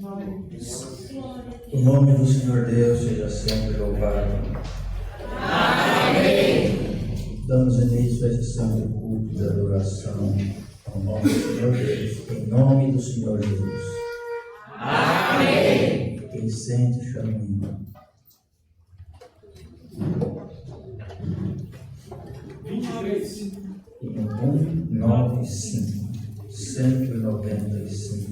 O nome do Senhor Deus seja sempre louvado. Amém. Damos início a esse santo culto de adoração ao nome do Senhor Deus, em nome do Senhor Jesus. Amém. Quem sente, chama o irmão. 195. 195.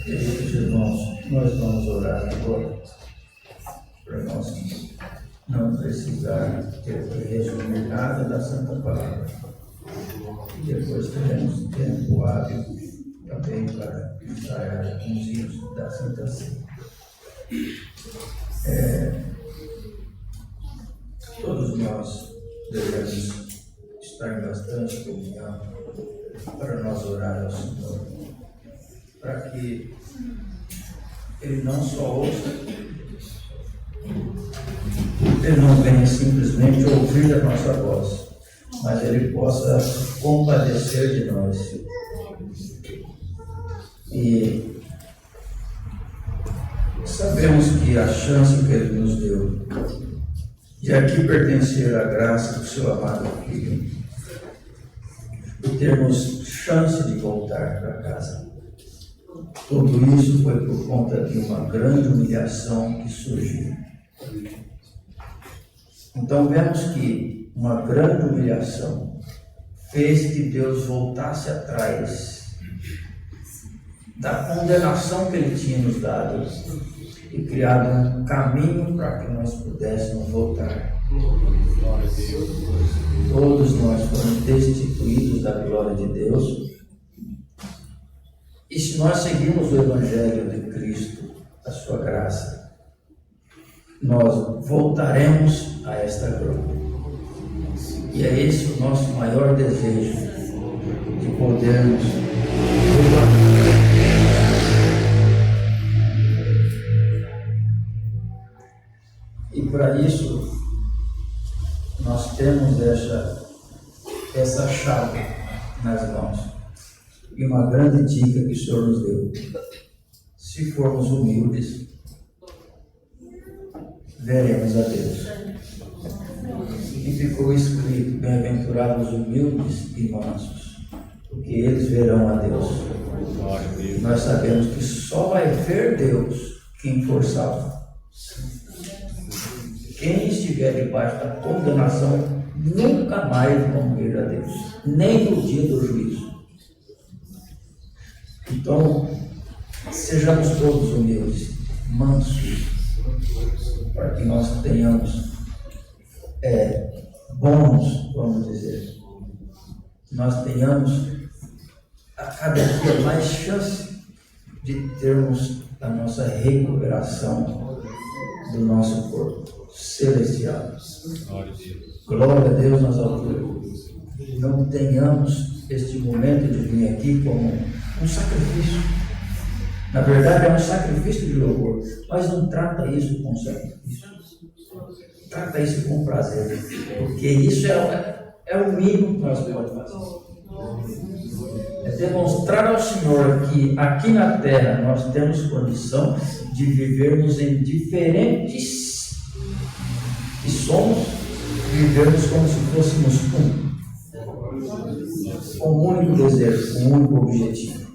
Queridos irmãos, nós vamos orar agora para nós não precisar ter que resumir nada da Santa Palavra. E depois teremos um tempo hábil também para ensaiar alguns hinos da Santa Ceia. Todos nós devemos estar em bastante comunhão para nós orar ao Senhor, para que Ele não só ouça, Ele não venha simplesmente ouvir a nossa voz, mas Ele possa compadecer de nós. E sabemos que a chance que Ele nos deu de aqui pertencer à graça do Seu amado Filho e termos chance de voltar para casa. Tudo isso foi por conta de uma grande humilhação que surgiu. Então vemos que uma grande humilhação fez que Deus voltasse atrás da condenação que Ele tinha nos dado e criado um caminho para que nós pudéssemos voltar. Todos nós fomos destituídos da glória de Deus. E se nós seguimos o Evangelho de Cristo, a sua graça, nós voltaremos a esta glória. E é esse o nosso maior desejo, de podermos e para isso nós temos essa chave nas mãos. E uma grande dica que o Senhor nos deu: se formos humildes, veremos a Deus. E ficou escrito: bem-aventurados os humildes e mansos, porque eles verão a Deus. Nós sabemos que só vai ver Deus quem for salvo. Quem estiver debaixo da condenação nunca mais vão ver a Deus, nem no dia do juízo. Então, sejamos todos humildes, mansos, para que nós tenhamos bons, vamos dizer, nós tenhamos a cada dia mais chance de termos a nossa recuperação do nosso corpo celestial. Glória a Deus nas alturas. Não tenhamos este momento de vir aqui como um sacrifício. Na verdade é um sacrifício de louvor, mas não trata isso com sacrifício. Trata isso com prazer, porque isso é o mínimo que nós podemos fazer. É demonstrar ao Senhor que aqui na terra nós temos condição de vivermos em diferentes e somos, vivermos como se fôssemos um único desejo, um único objetivo.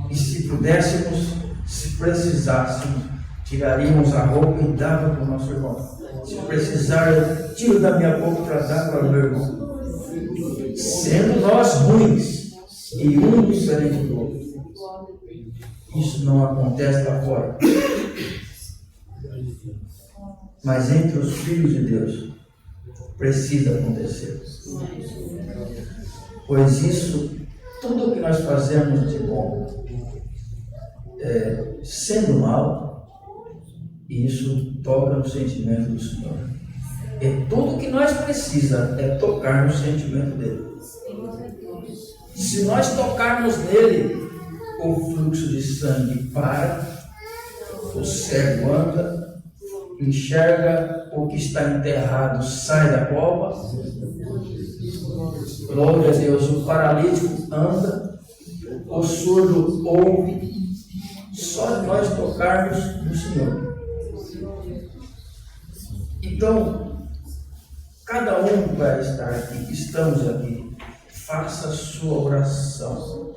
E se pudéssemos, se precisássemos, tiraríamos a roupa e dava para o nosso irmão. Se precisar, eu tiro da minha boca para dar para o meu irmão. Sendo nós ruins e um diferente do outro. Isso não acontece lá fora. Mas entre os filhos de Deus precisa acontecer. Pois isso, tudo que nós fazemos de bom, sendo mal, isso toca no sentimento do Senhor. E tudo que nós precisamos é tocar no sentimento dele. Se nós tocarmos nele, o fluxo de sangue para, o cego anda, enxerga, o que está enterrado sai da cova. Glória a Deus, o paralítico anda, o surdo ouve, só nós tocarmos no Senhor. Então, cada um vai estar aqui, estamos aqui, faça a sua oração.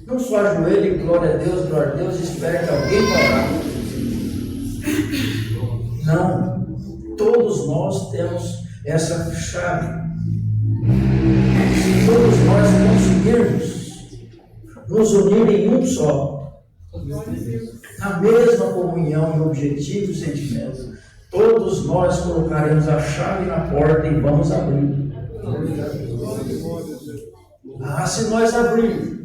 Não só ajoelhe, glória a Deus, espere que alguém orar. Não, todos nós temos essa chave. Se todos nós conseguirmos nos unir em um só, na mesma comunhão e objetivo e sentimento, todos nós colocaremos a chave na porta e vamos abrir. Se nós abrirmos,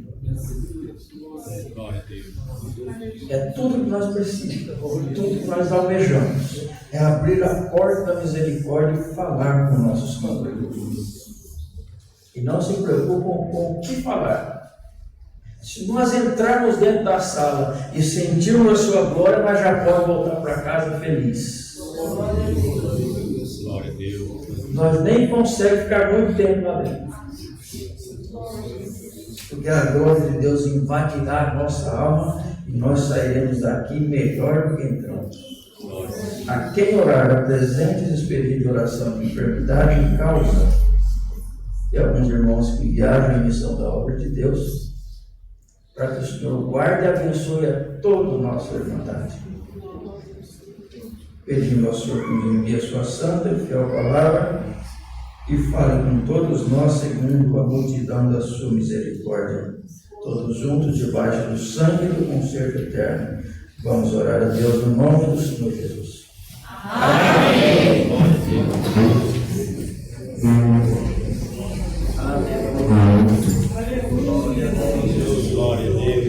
é tudo que nós precisamos, tudo que nós almejamos, é abrir a porta da misericórdia e falar com o nosso Senhor. E não se preocupem com o que falar. Se nós entrarmos dentro da sala e sentirmos a sua glória, nós já podemos voltar para casa feliz. Glória a Deus. Nós nem conseguimos ficar muito tempo lá dentro. Porque a glória de Deus invadirá a nossa alma e nós sairemos daqui melhor do que entramos. A quem orar, apresente os pedidos de oração de enfermidade em causa de alguns irmãos que viajam em missão da obra de Deus, para que o Senhor guarde e abençoe a toda a nossa irmandade. Pedimos ao Senhor que nos envie a sua santa e fiel palavra e fale com todos nós segundo a multidão da sua misericórdia, todos juntos debaixo do sangue do concerto eterno. Vamos orar a Deus no nome do Senhor Jesus. Amém. Glória a Deus.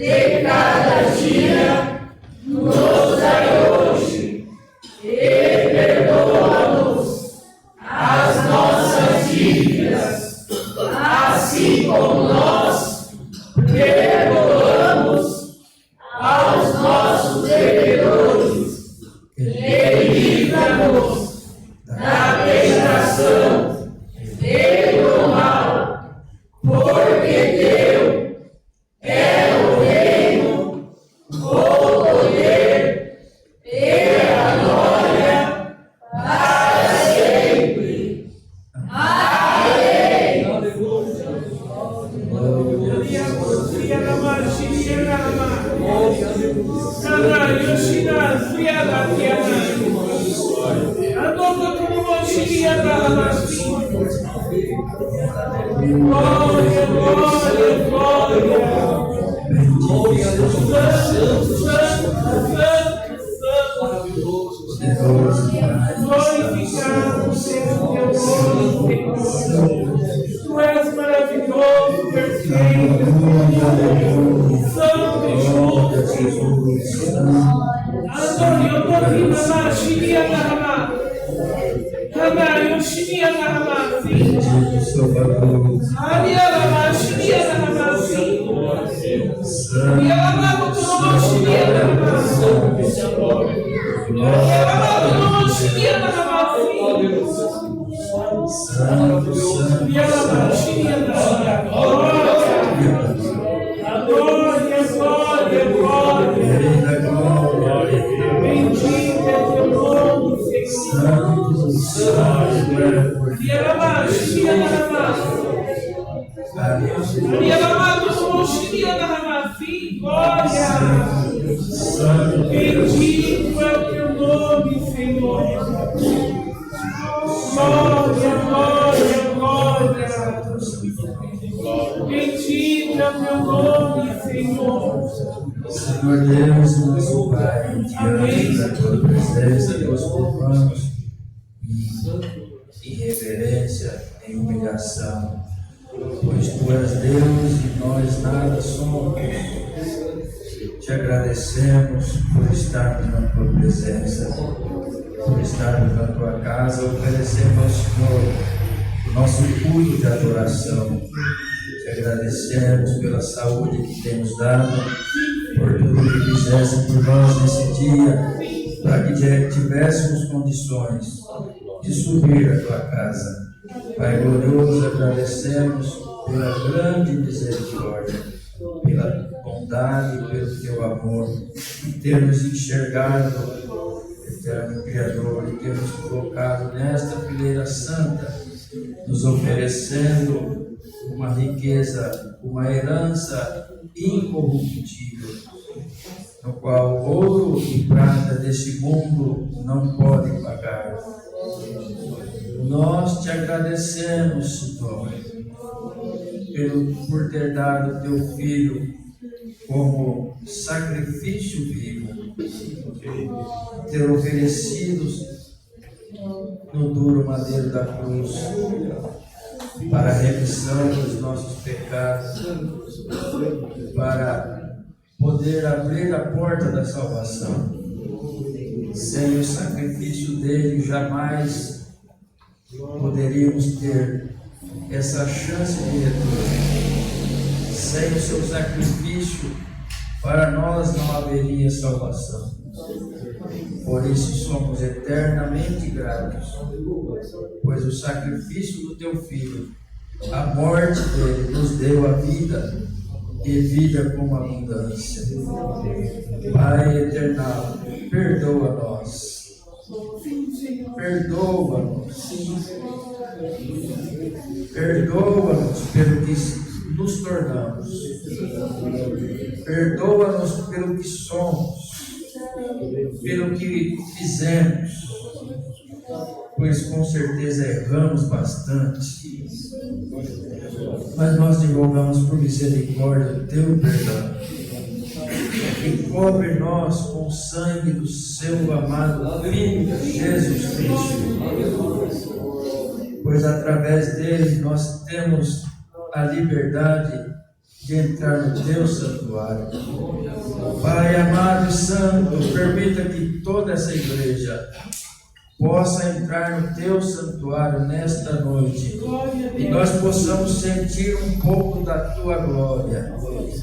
de cada dia, nos dai hoje, e perdoa-nos as nossas dívidas, assim como nós perdoamos aos nossos devedores, e livra-nos da tentação e do mal, porque teu é o reino, o poder e a glória para sempre. Amém. Glória, glória, glória. Santo, santo, santo, santo. Glorificado seja o teu nome, Senhor. Tu és maravilhoso, perfeito. Santo e justo. Antônio, eu tô vindo na Chiria da Ramá. Ramá, eu Chiria da Ramá, sim. Maria Ramá, Chiria da Ramá, sim. Maria Ramá, Botoroma, Chiria da Ramá, sim. Maria Ramá, Botoroma, Chiria da Ramá, sim. Maria Ramá, Chiria da Ramá, glória, glória, glória. Bendito é teu nome, Senhor. Maria Ramá, Chiria da Ramá. Maria Ramá, Botoroma, Chiria da Ramá, sim. Glória. Bendito é o teu nome, Senhor. Glória, glória, glória. Bendito é o teu nome, Senhor. Senhor Deus, nosso Pai, diante da tua presença, nós louvamos em reverência, em humilhação, pois tu és Deus e nós nada somos. Te agradecemos por estarmos na tua presença, por estarmos na tua casa, oferecemos ao Senhor o nosso culto de adoração. Te agradecemos pela saúde que temos dado, por tudo que fizeste por nós nesse dia, para que tivéssemos condições de subir à tua casa. Pai glorioso, agradecemos pela grande misericórdia, pela bondade, pelo teu amor, e ter nos enxergado, eterno Criador, e ter nos colocado nesta fileira santa, nos oferecendo uma riqueza, uma herança incorruptível, no qual ouro e prata deste mundo não podem pagar. Nós te agradecemos, Senhor, por ter dado teu Filho como sacrifício vivo, ter oferecido no duro madeiro da cruz para a remissão dos nossos pecados, para poder abrir a porta da salvação. Sem o sacrifício dele, jamais poderíamos ter essa chance de retorno. Sem o seu sacrifício, para nós não haveria salvação. Por isso somos eternamente gratos, pois o sacrifício do teu Filho, a morte dele, nos deu a vida e vida com abundância. Pai eternal, perdoa-nos. Perdoa-nos. Perdoa-nos pelo que nos tornamos. Perdoa-nos pelo que somos, pelo que fizemos, pois com certeza erramos bastante, mas nós te rogamos por misericórdia do teu perdão, e cobre nós com o sangue do seu amado Filho Jesus Cristo, pois através dele nós temos a liberdade de entrar no teu santuário. Pai amado e santo, permita que toda essa igreja possa entrar no teu santuário nesta noite e nós possamos sentir um pouco da tua glória,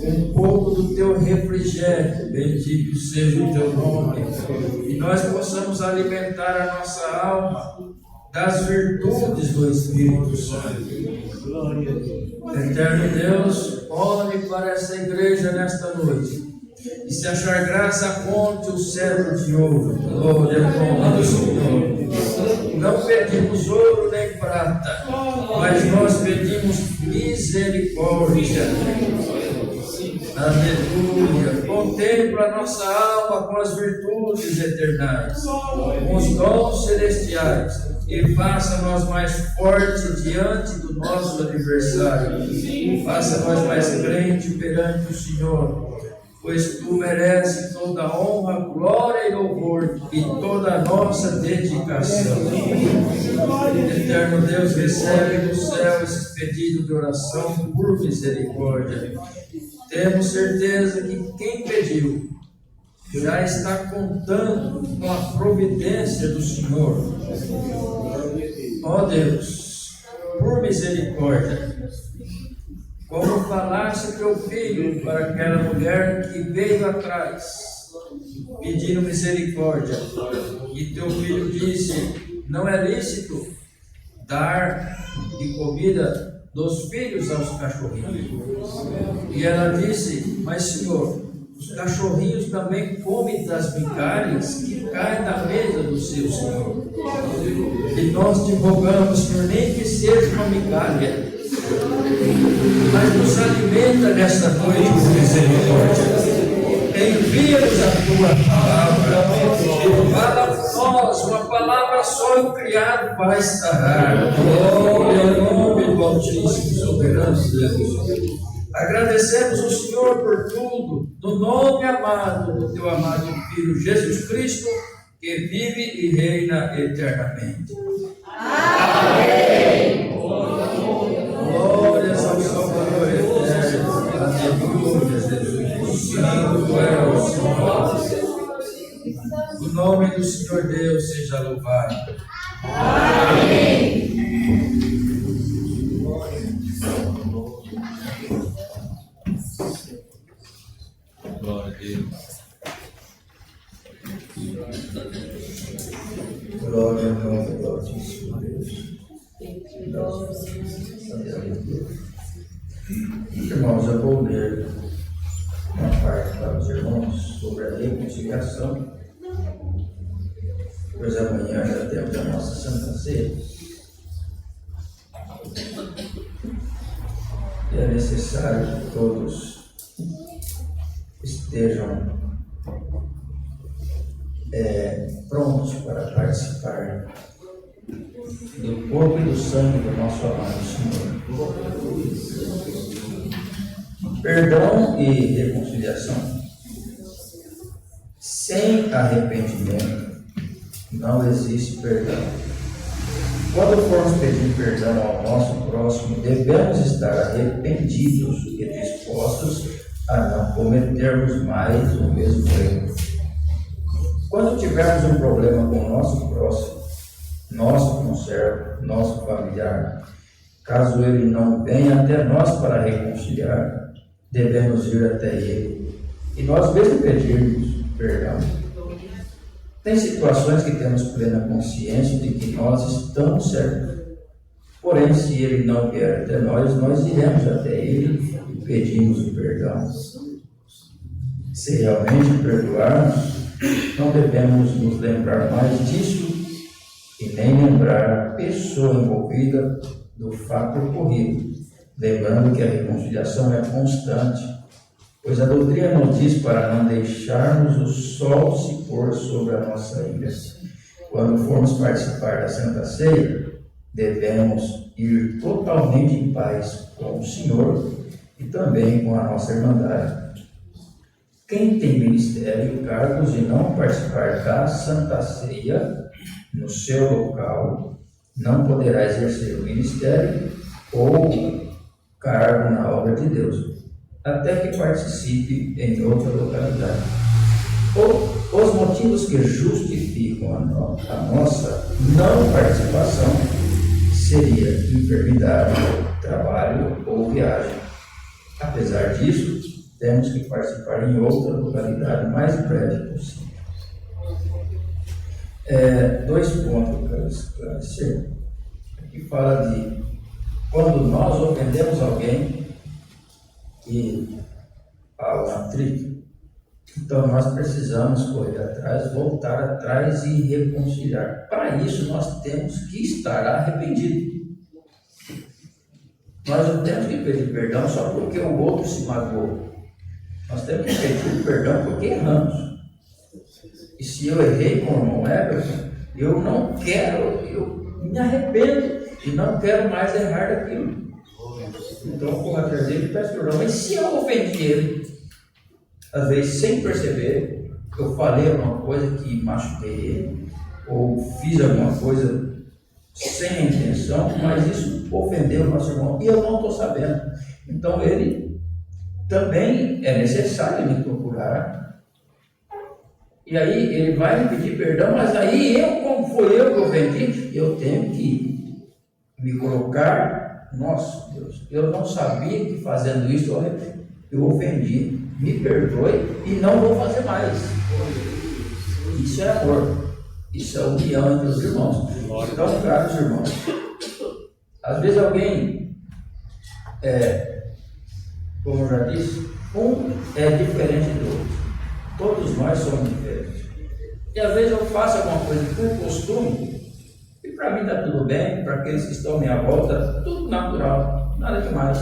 um pouco do teu refrigério, bendito seja o teu nome, e nós possamos alimentar a nossa alma das virtudes do Espírito Santo. Eterno Deus, olhe para essa igreja nesta noite. E se achar graça, conte o cetro de ouro. Glória ao nome do Senhor. Não pedimos ouro nem prata, mas nós pedimos misericórdia. Aleluia. Contempla a nossa alma com as virtudes eternais, com os dons celestiais, e faça nós mais fortes diante do nosso adversário. Faça nós mais crentes perante o Senhor, pois tu mereces toda a honra, glória e louvor e toda a nossa dedicação. Eterno Deus, recebe do céu esse pedido de oração por misericórdia. Temos certeza que quem pediu já está contando com a providência do Senhor. Ó Deus, por misericórdia, como falaste teu filho para aquela mulher que veio atrás, pedindo misericórdia, e teu filho disse: não é lícito dar de comida dos filhos aos cachorrinhos. E ela disse: mas Senhor, os cachorrinhos também comem das migalhas que caem da mesa do seu Senhor. E nós te rogamos, Senhor, nem que seja uma migalha, mas nos alimenta nesta noite com misericórdia. Envia-nos a tua palavra e fala por nós, uma palavra só o criado vai estar. Glória ao nome do Altíssimo Soberano Deus. Agradecemos o Senhor por tudo, no nome amado do teu amado Filho Jesus Cristo, que vive e reina eternamente. Amém. Glórias ao Salvador eterno. Aleluia, Jesus. Santo é o Senhor. O nome do Senhor Deus seja louvado. Amém. Glória a Deus. Glória ao nome do Altíssimo Deus. Irmãos, eu vou ler uma parte para os irmãos sobre a reconciliação, pois amanhã já temos a nossa Santa Ceia. E é necessário que todos estejam prontos para participar do corpo e do sangue do nosso amado Senhor. Perdão e reconciliação. Sem arrependimento não existe perdão. Quando formos pedir perdão ao nosso próximo, devemos estar arrependidos e dispostos a não cometermos mais o mesmo erro. Quando tivermos um problema com o nosso próximo, nosso conservo, nosso familiar, caso ele não venha até nós para reconciliar, devemos ir até ele e nós mesmos pedirmos perdão. Tem situações que temos plena consciência de que nós estamos certos. Porém, se ele não vier até nós, nós iremos até ele e pedimos o perdão. Se realmente perdoarmos, não devemos nos lembrar mais disso e nem lembrar a pessoa envolvida do fato ocorrido, lembrando que a reconciliação é constante, pois a doutrina nos diz para não deixarmos o sol se pôr sobre a nossa ira. Quando formos participar da Santa Ceia, devemos ir totalmente em paz com o Senhor e também com a nossa irmandade. Quem tem ministério e cargos e não participar da Santa Ceia no seu local, não poderá exercer o ministério ou cargo na obra de Deus. até que participe em outra localidade. Os motivos que justificam a nossa não participação seria enfermidade, trabalho ou viagem. Apesar disso, temos que participar em outra localidade mais breve possível. 2 pontos que eu quero esclarecer. Aqui fala de quando nós ofendemos alguém e há um atrito, então nós precisamos correr atrás, voltar atrás e reconciliar. Para isso nós temos que estar arrependido. Nós não temos que pedir perdão só porque o outro se magoou. Nós temos que pedir perdão porque erramos. E se eu errei com o irmão Everton, eu não quero, eu me arrependo e não quero mais errar daquilo. Então eu corro atrás dele e peço perdão. Mas se eu ofendi ele, às vezes sem perceber, eu falei alguma coisa que machuquei ele, ou fiz alguma coisa sem a intenção, mas isso ofendeu o nosso irmão e eu não estou sabendo. Então ele também é necessário me procurar. E aí ele vai me pedir perdão, mas aí como foi eu que ofendi, eu tenho que me colocar, nossa Deus, eu não sabia que fazendo isso eu ofendi, me perdoe e não vou fazer mais. Isso é amor, isso é união entre os irmãos. Então, caros irmãos, às vezes alguém, como eu já disse, um é diferente do outro. Todos nós somos diferentes. E às vezes eu faço alguma coisa por costume, e para mim está tudo bem, para aqueles que estão à minha volta, tudo natural, nada demais.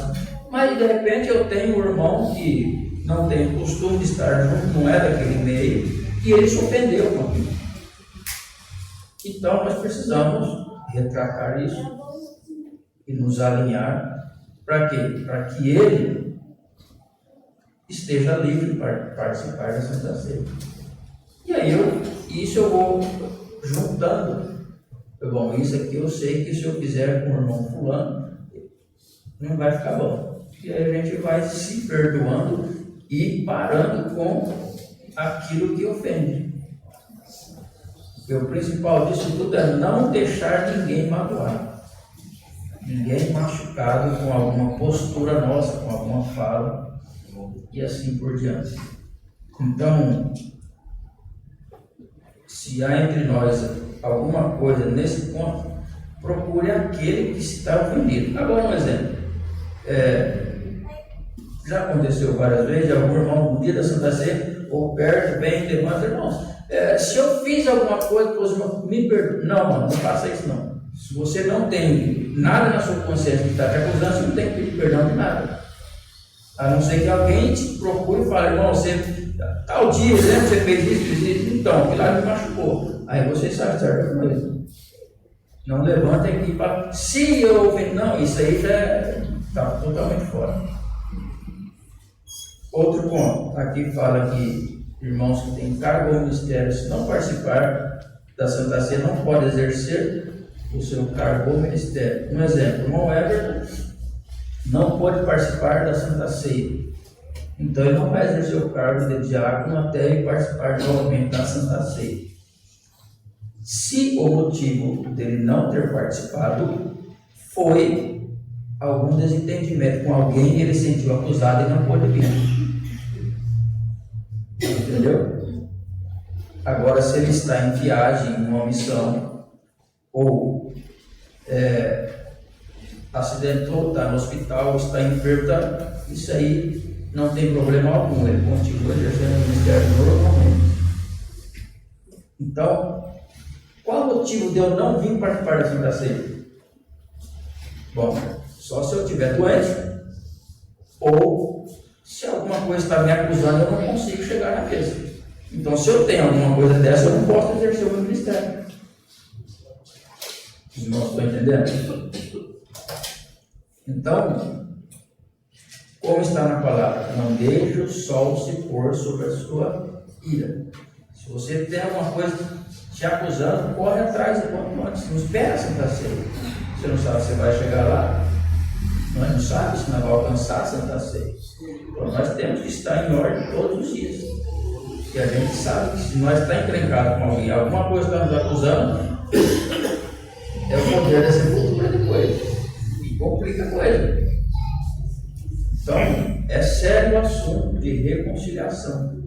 Mas de repente eu tenho um irmão que não tem costume de estar junto, não é daquele meio, e ele se ofendeu comigo. Então nós precisamos retratar isso e nos alinhar para quê? Para que ele esteja livre para participar da Santa Ceia. E aí eu vou juntando. Bom, isso aqui eu sei que se eu fizer com o irmão fulano, não vai ficar bom. E aí a gente vai se perdoando e parando com aquilo que ofende. Porque o principal disso tudo é não deixar ninguém magoar. Ninguém machucado com alguma postura nossa, com alguma fala, e assim por diante. Então, se há entre nós alguma coisa nesse ponto, procure aquele que está ofendido. Agora um exemplo. Já aconteceu várias vezes, algum irmão no dia da Santa Ceia, ou perto, vem e levanta, irmãos, se eu fiz alguma coisa, os irmãos me perdoem. Não, mano, não faça isso não. Se você não tem nada na sua consciência que está te acusando, você não tem que pedir perdão de nada. A não ser que alguém te procure e fale, irmão, você, tal dia, né, você fez isso, então, que lá me machucou. Aí você sabe certo com ele. Não levanta aqui para. Se eu ofendi, não, isso aí já está totalmente fora. Outro ponto, aqui fala que irmãos que têm cargo ou ministério, se não participar da Santa Ceia, não pode exercer o seu cargo ou ministério. Um exemplo, o irmão Everton não pode participar da Santa Ceia. Então ele não vai exercer o cargo de diácono até ele participar novamente da Santa Ceia. Se o motivo dele não ter participado foi algum desentendimento com alguém e ele se sentiu acusado e não pôde vir. Entendeu? Agora, se ele está em viagem, em uma missão, ou acidentou, está no hospital, está enfermo, isso aí não tem problema algum, ele continua exercendo o ministério normalmente. Então, qual o motivo de eu não vir participar da Santa Ceia? Bom, só se eu estiver doente, ou se alguma coisa está me acusando, eu não consigo chegar na mesa. Então, se eu tenho alguma coisa dessa, eu não posso exercer o meu ministério. Os irmãos estão entendendo? Então, como está na palavra, não deixe o sol se pôr sobre a sua ira. Se você tem alguma coisa te acusando, corre atrás do quanto antes. Não espera a Santa Ceia. Você não sabe se vai chegar lá. Não sabe se não vai alcançar a Santa Ceia. Então, nós temos que estar em ordem todos os dias. E a gente sabe que se nós estamos encrencados com alguém, alguma coisa está nos acusando, é o poder da sepultura depois. E complica a coisa. Então, é sério o assunto de reconciliação.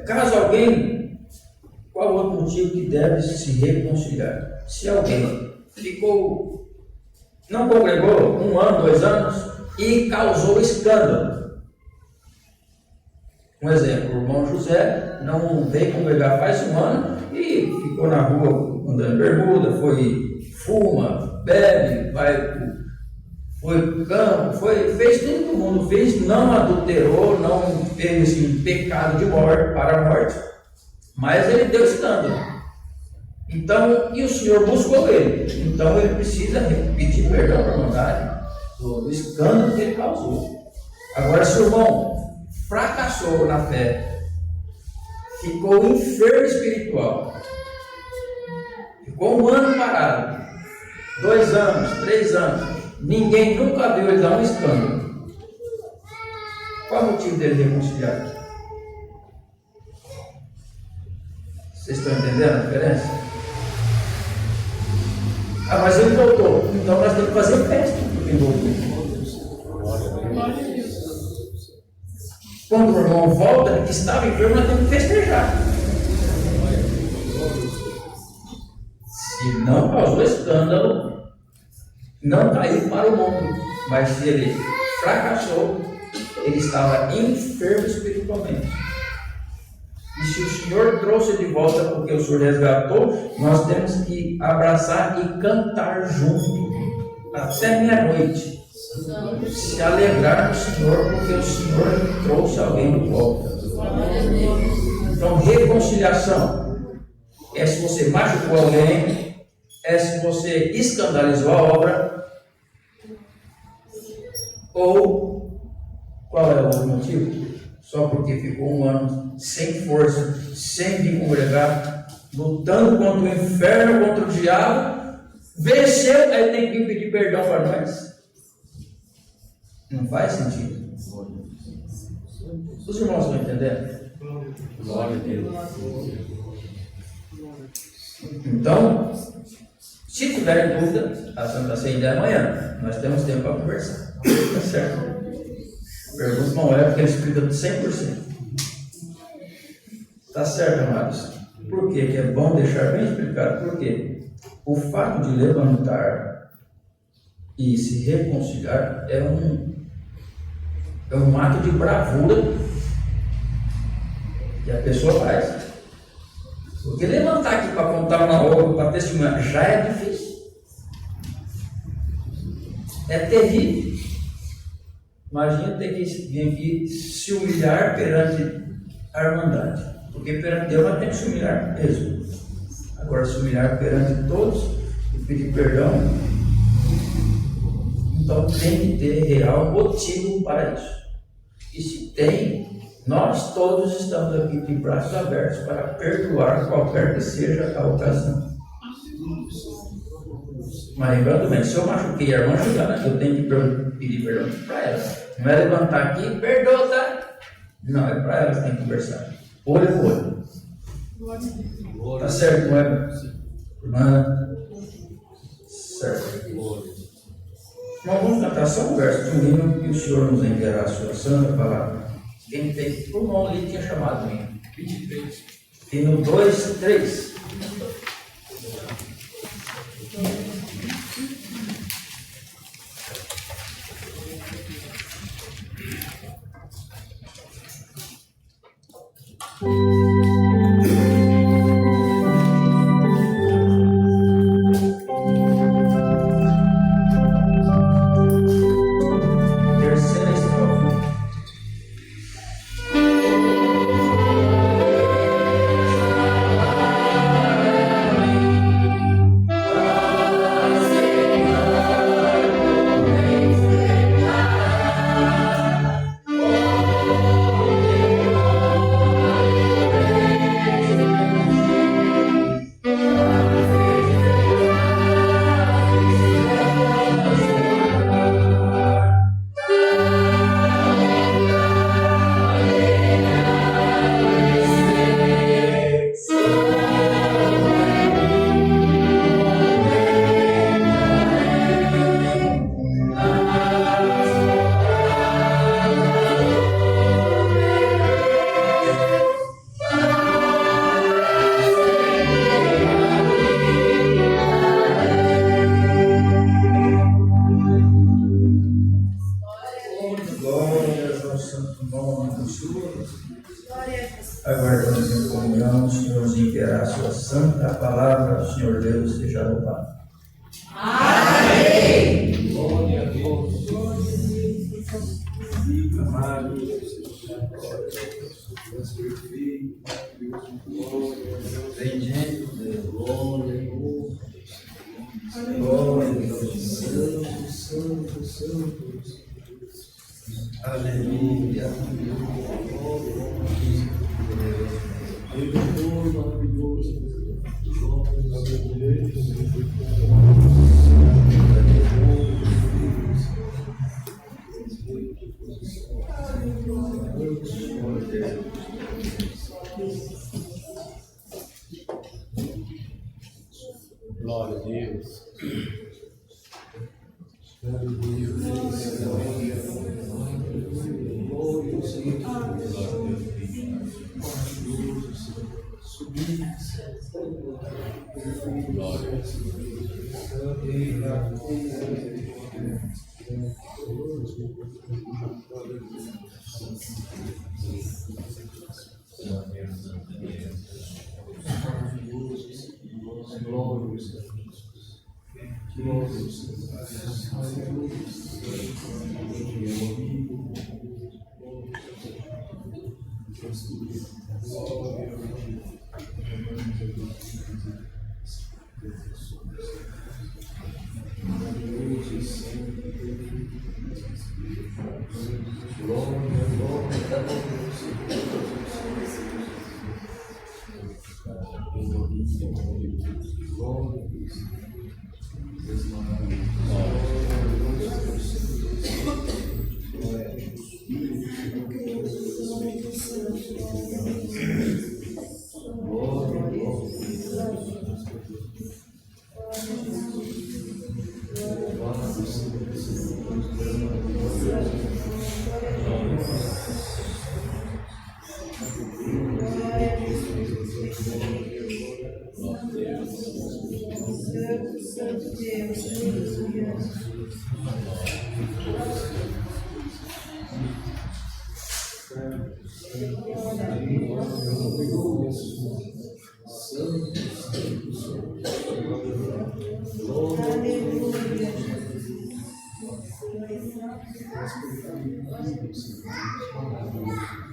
Caso alguém, qual é o motivo que deve se reconciliar? Se alguém não congregou 1 ano, 2 anos e causou escândalo. Um exemplo, o irmão José não veio congregar faz 1 ano e ficou na rua andando em bermuda, fuma, bebe, foi pro campo, fez tudo que o mundo fez, não adulterou, não fez assim, pecado de morte para a morte, mas ele deu escândalo. Então, e o Senhor buscou ele, então ele precisa pedir perdão para a irmandade do escândalo que ele causou. Agora, se o irmão fracassou na fé, ficou enfermo espiritual, ficou 1 ano parado, 2 anos, 3 anos, ninguém nunca viu ele dar um escândalo, qual é o motivo dele reconciliar? Vocês estão entendendo a diferença? Mas ele voltou, então nós temos que fazer festa porque ele voltou. Quando o irmão volta, que estava enfermo, nós temos que festejar. Se não causou escândalo, não caiu para o mundo. Mas se ele fracassou, ele estava enfermo espiritualmente. E se o Senhor trouxe de volta porque o Senhor resgatou, nós temos que abraçar e cantar junto até meia-noite. Se alegrar no Senhor, porque o Senhor trouxe alguém de volta. Então, reconciliação é se você machucou alguém, é se você escandalizou a obra, ou qual é o outro motivo? Só porque ficou 1 ano sem força, sem vir congregar, lutando contra o inferno, contra o diabo, venceu, aí tem que vir pedir perdão para nós. Não faz sentido. Os irmãos estão entendendo? Glória a Deus. Então, se tiverem dúvida, a Santa Ceia é amanhã. Nós temos tempo para conversar. Tá certo? Pergunta não é porque ele explica 100%. Tá certo, amados? Por quê? Que é bom deixar bem explicado. Por quê? O fato de levantar e se reconciliar é um ato de bravura que a pessoa faz. Porque levantar aqui para contar uma obra, para testemunhar, já é difícil. É terrível. Imagina ter que vir aqui se humilhar perante a irmandade. Porque perante Deus nós temos que se humilhar mesmo. Agora, se humilhar perante todos e pedir perdão, então tem que ter real motivo para isso. E se tem, nós todos estamos aqui de braços abertos para perdoar qualquer que seja a ocasião. Mas lembrando bem, se eu machuquei a irmã Juliana, eu tenho que pedir perdão para ela. Não é levantar aqui e perdoa, tá? Não, é para ela que tem que conversar. Olho por olho. Tá certo, não é? Irmã? Certo. Nós vamos cantar só um verso de um hino que o Senhor nos enviará a sua santa palavra. Quem tem, o irmão ali tinha chamado o hino. 23. Hino 2, 3. santo nome do Senhor. Aguardamos em comunhão, o Senhorzinho terá a sua santa palavra, o Senhor Deus seja louvado. Amém. Glória a Deus. Amado, Deus perfeito, bendito Deus, glória, glória, santo, santo, santo, aleluia,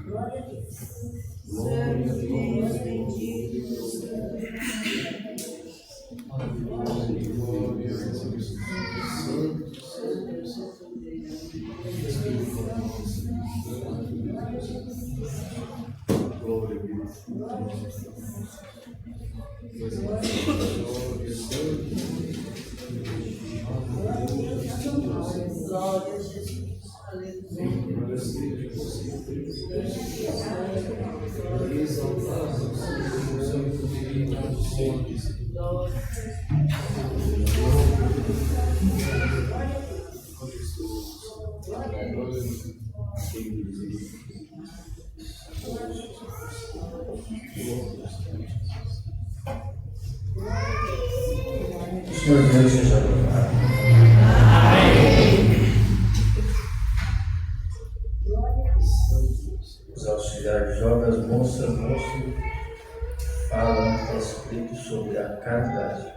glória a Deus. O Senhor Deus seja louvado. Os auxiliares jovens, moça, moço, falam a respeito sobre a caridade.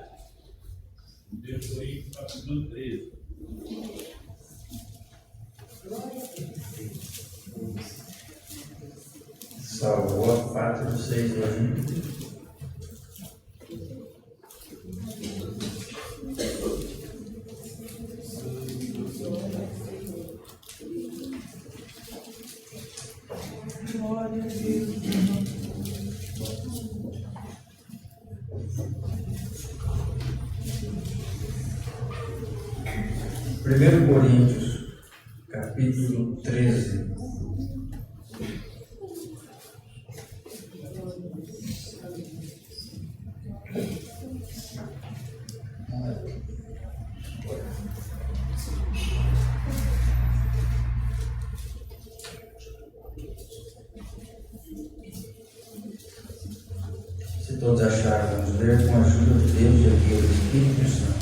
Salvou a pátria dos 6 anos. Primeiro Coríntios, capítulo 13. Se todos acharem, vamos ler com a ajuda de Deus e aqui do Espírito Santo.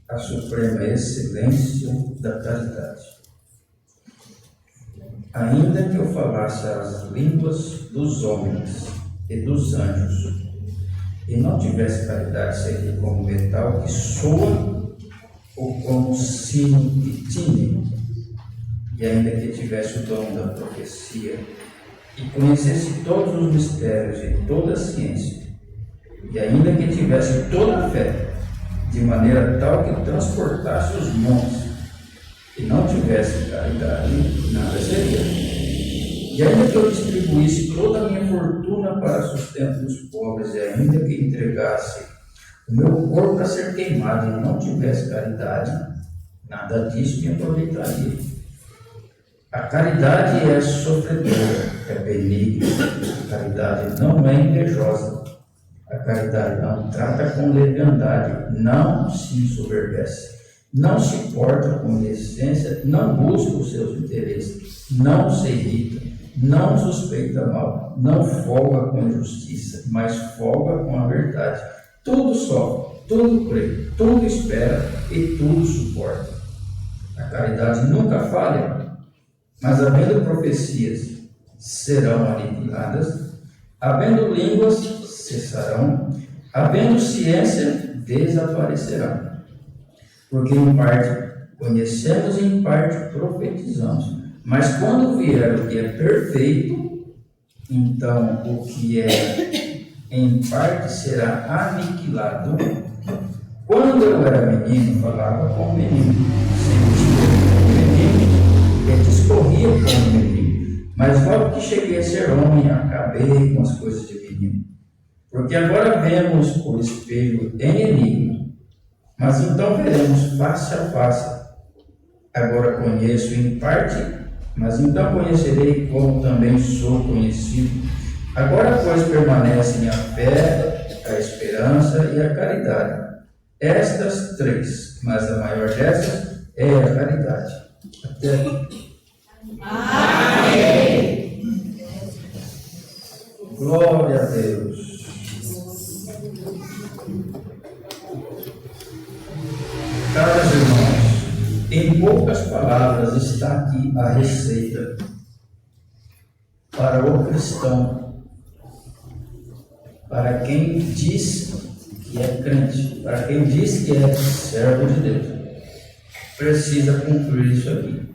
A suprema excelência da caridade. ainda que eu falasse as línguas dos homens e dos anjos, e não tivesse caridade, seria como metal que soa ou como sino que tine, e ainda que tivesse o dom da profecia, e conhecesse todos os mistérios e toda a ciência, e ainda que tivesse toda a fé, de maneira tal que transportasse os montes, e não tivesse caridade, nada seria. E ainda que eu distribuísse toda a minha fortuna para sustento dos pobres, e ainda que entregasse o meu corpo para ser queimado e não tivesse caridade, nada disso me aproveitaria. A caridade é sofredora, é benigna, a caridade não é invejosa, a caridade não trata com leviandade, não se ensoberbece, não se porta com indecência, não busca os seus interesses, não se irrita, não suspeita mal, não folga com injustiça, mas folga com a verdade. Tudo sofre, tudo crê, tudo espera e tudo suporta. A caridade nunca falha, mas havendo profecias, serão aniquiladas, havendo línguas, cessarão, havendo ciência, desaparecerão. Porque em parte conhecemos e em parte profetizamos. Mas quando vier o que é perfeito, então o que é em parte será aniquilado. Quando eu era menino, falava como menino, sentia como menino e discorria como menino. Mas logo que cheguei a ser homem, acabei com as coisas de menino. Porque agora vemos por espelho em enigma, mas então veremos face a face. Agora conheço em parte, mas então conhecerei como também sou conhecido. Agora, pois, permanecem a fé, a esperança e a caridade. Estas três, mas a maior dessas é a caridade. Até aqui. Amém. Glória a Deus. Caros irmãos, em poucas palavras está aqui a receita para o cristão, para quem diz que é crente, para quem diz que é servo de Deus, precisa cumprir isso aqui.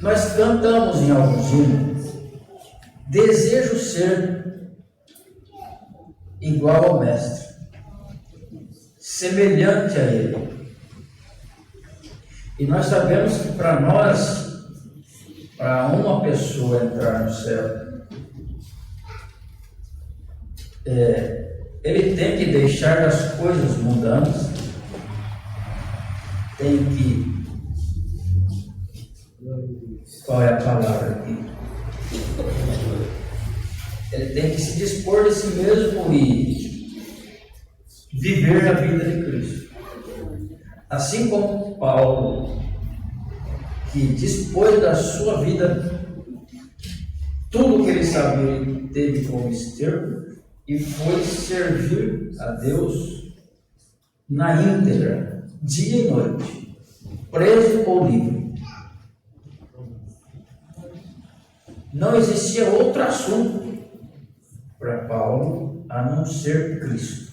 Nós cantamos em alguns hinos: desejo ser igual ao Mestre, semelhante a Ele. E nós sabemos que para nós, para uma pessoa entrar no céu, ele tem que deixar as coisas mundanas, tem que... Qual é a palavra aqui? Ele tem que se dispor de si mesmo e viver a vida de Cristo. Assim como Paulo, que dispôs da sua vida, tudo que ele sabia, ele teve como esterco e foi servir a Deus na íntegra, dia e noite, preso ou livre. Não existia outro assunto para Paulo a não ser Cristo.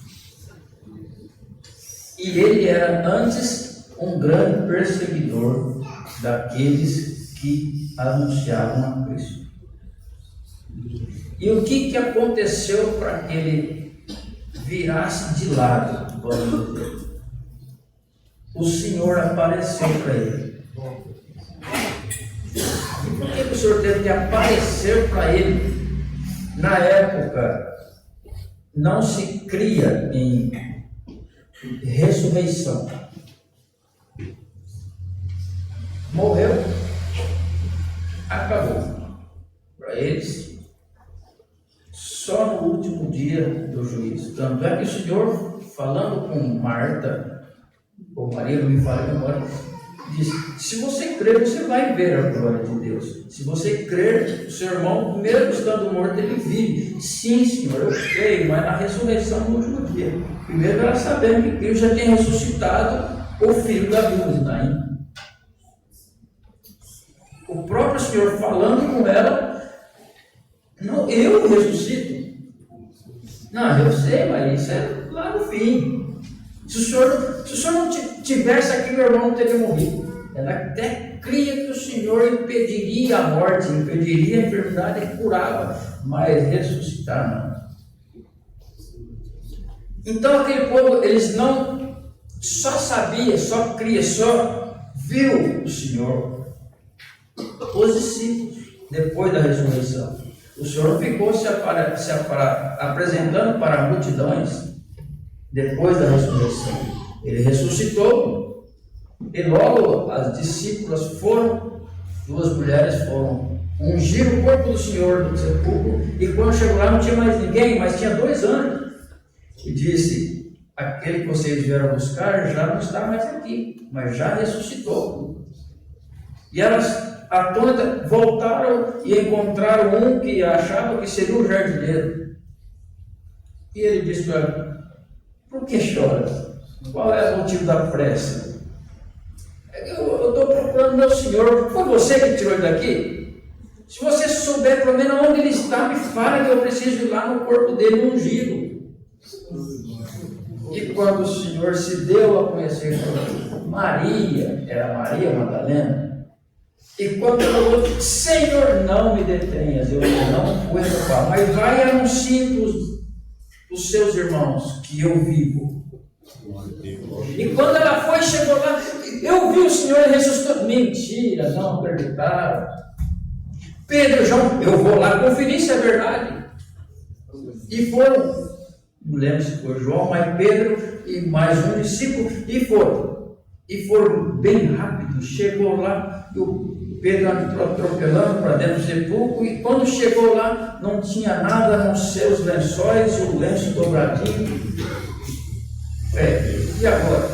E ele era antes um grande perseguidor daqueles que anunciavam a Cristo. E o que aconteceu para que ele virasse de lado, vamos dizer? O Senhor apareceu para ele. E por que o Senhor teve que aparecer para ele? Na época, não se cria em ressurreição. Morreu, acabou. Para eles, só no último dia do juízo. Tanto é que o Senhor, falando com Marta, ou Maria, não me fala agora, diz: se você crer, você vai ver a glória de Deus. Se você crer, o seu irmão, mesmo estando morto, ele vive. Sim, Senhor, eu creio, mas na ressurreição no último dia. Primeiro ela sabendo que Cristo já tinha ressuscitado o filho da viúva de Naim. O próprio Senhor falando com ela, não, eu ressuscito. Não, eu sei, mas isso é lá no fim. Se o Senhor não tivesse aqui, meu irmão não teria morrido. Ela até cria que o Senhor impediria a morte, impediria a enfermidade e curava, mas ressuscitar não. Então aquele povo, eles não só sabia, só cria, só viu o Senhor. Os discípulos, depois da ressurreição, o Senhor ficou se apresentando para multidões depois da ressurreição. Ele ressuscitou e logo as discípulas foram, duas mulheres foram ungir o corpo do Senhor do sepulcro, e quando chegou lá não tinha mais ninguém, mas tinha 2 anjos. E disse: aquele que vocês vieram buscar já não está mais aqui, mas já ressuscitou. E elas, atônitas, voltaram e encontraram um que achava que seria o jardineiro. E ele disse para ela: por que chora? Qual é o motivo da pressa? Eu estou procurando meu Senhor. Foi você que tirou ele daqui? Se você souber pelo menos onde ele está, me fala que eu preciso ir lá no corpo dele ungido. E quando o Senhor se deu a conhecer Maria, era Maria Madalena, e quando falou: Senhor, não me detenhas, eu não fui falar, mas vai e anuncie os seus irmãos que eu vivo. E quando ela foi, chegou lá: eu vi o Senhor e ressuscitou. Mentira, não acreditaram. Pedro, João, eu vou lá conferir se é verdade. E foram, não lembro se foi João, mas Pedro e mais um discípulo, e foram bem rápido. Chegou lá, e o Pedro atropelando para dentro do sepulcro, e quando chegou lá, não tinha nada nos seus lençóis, o lenço dobradinho. E agora?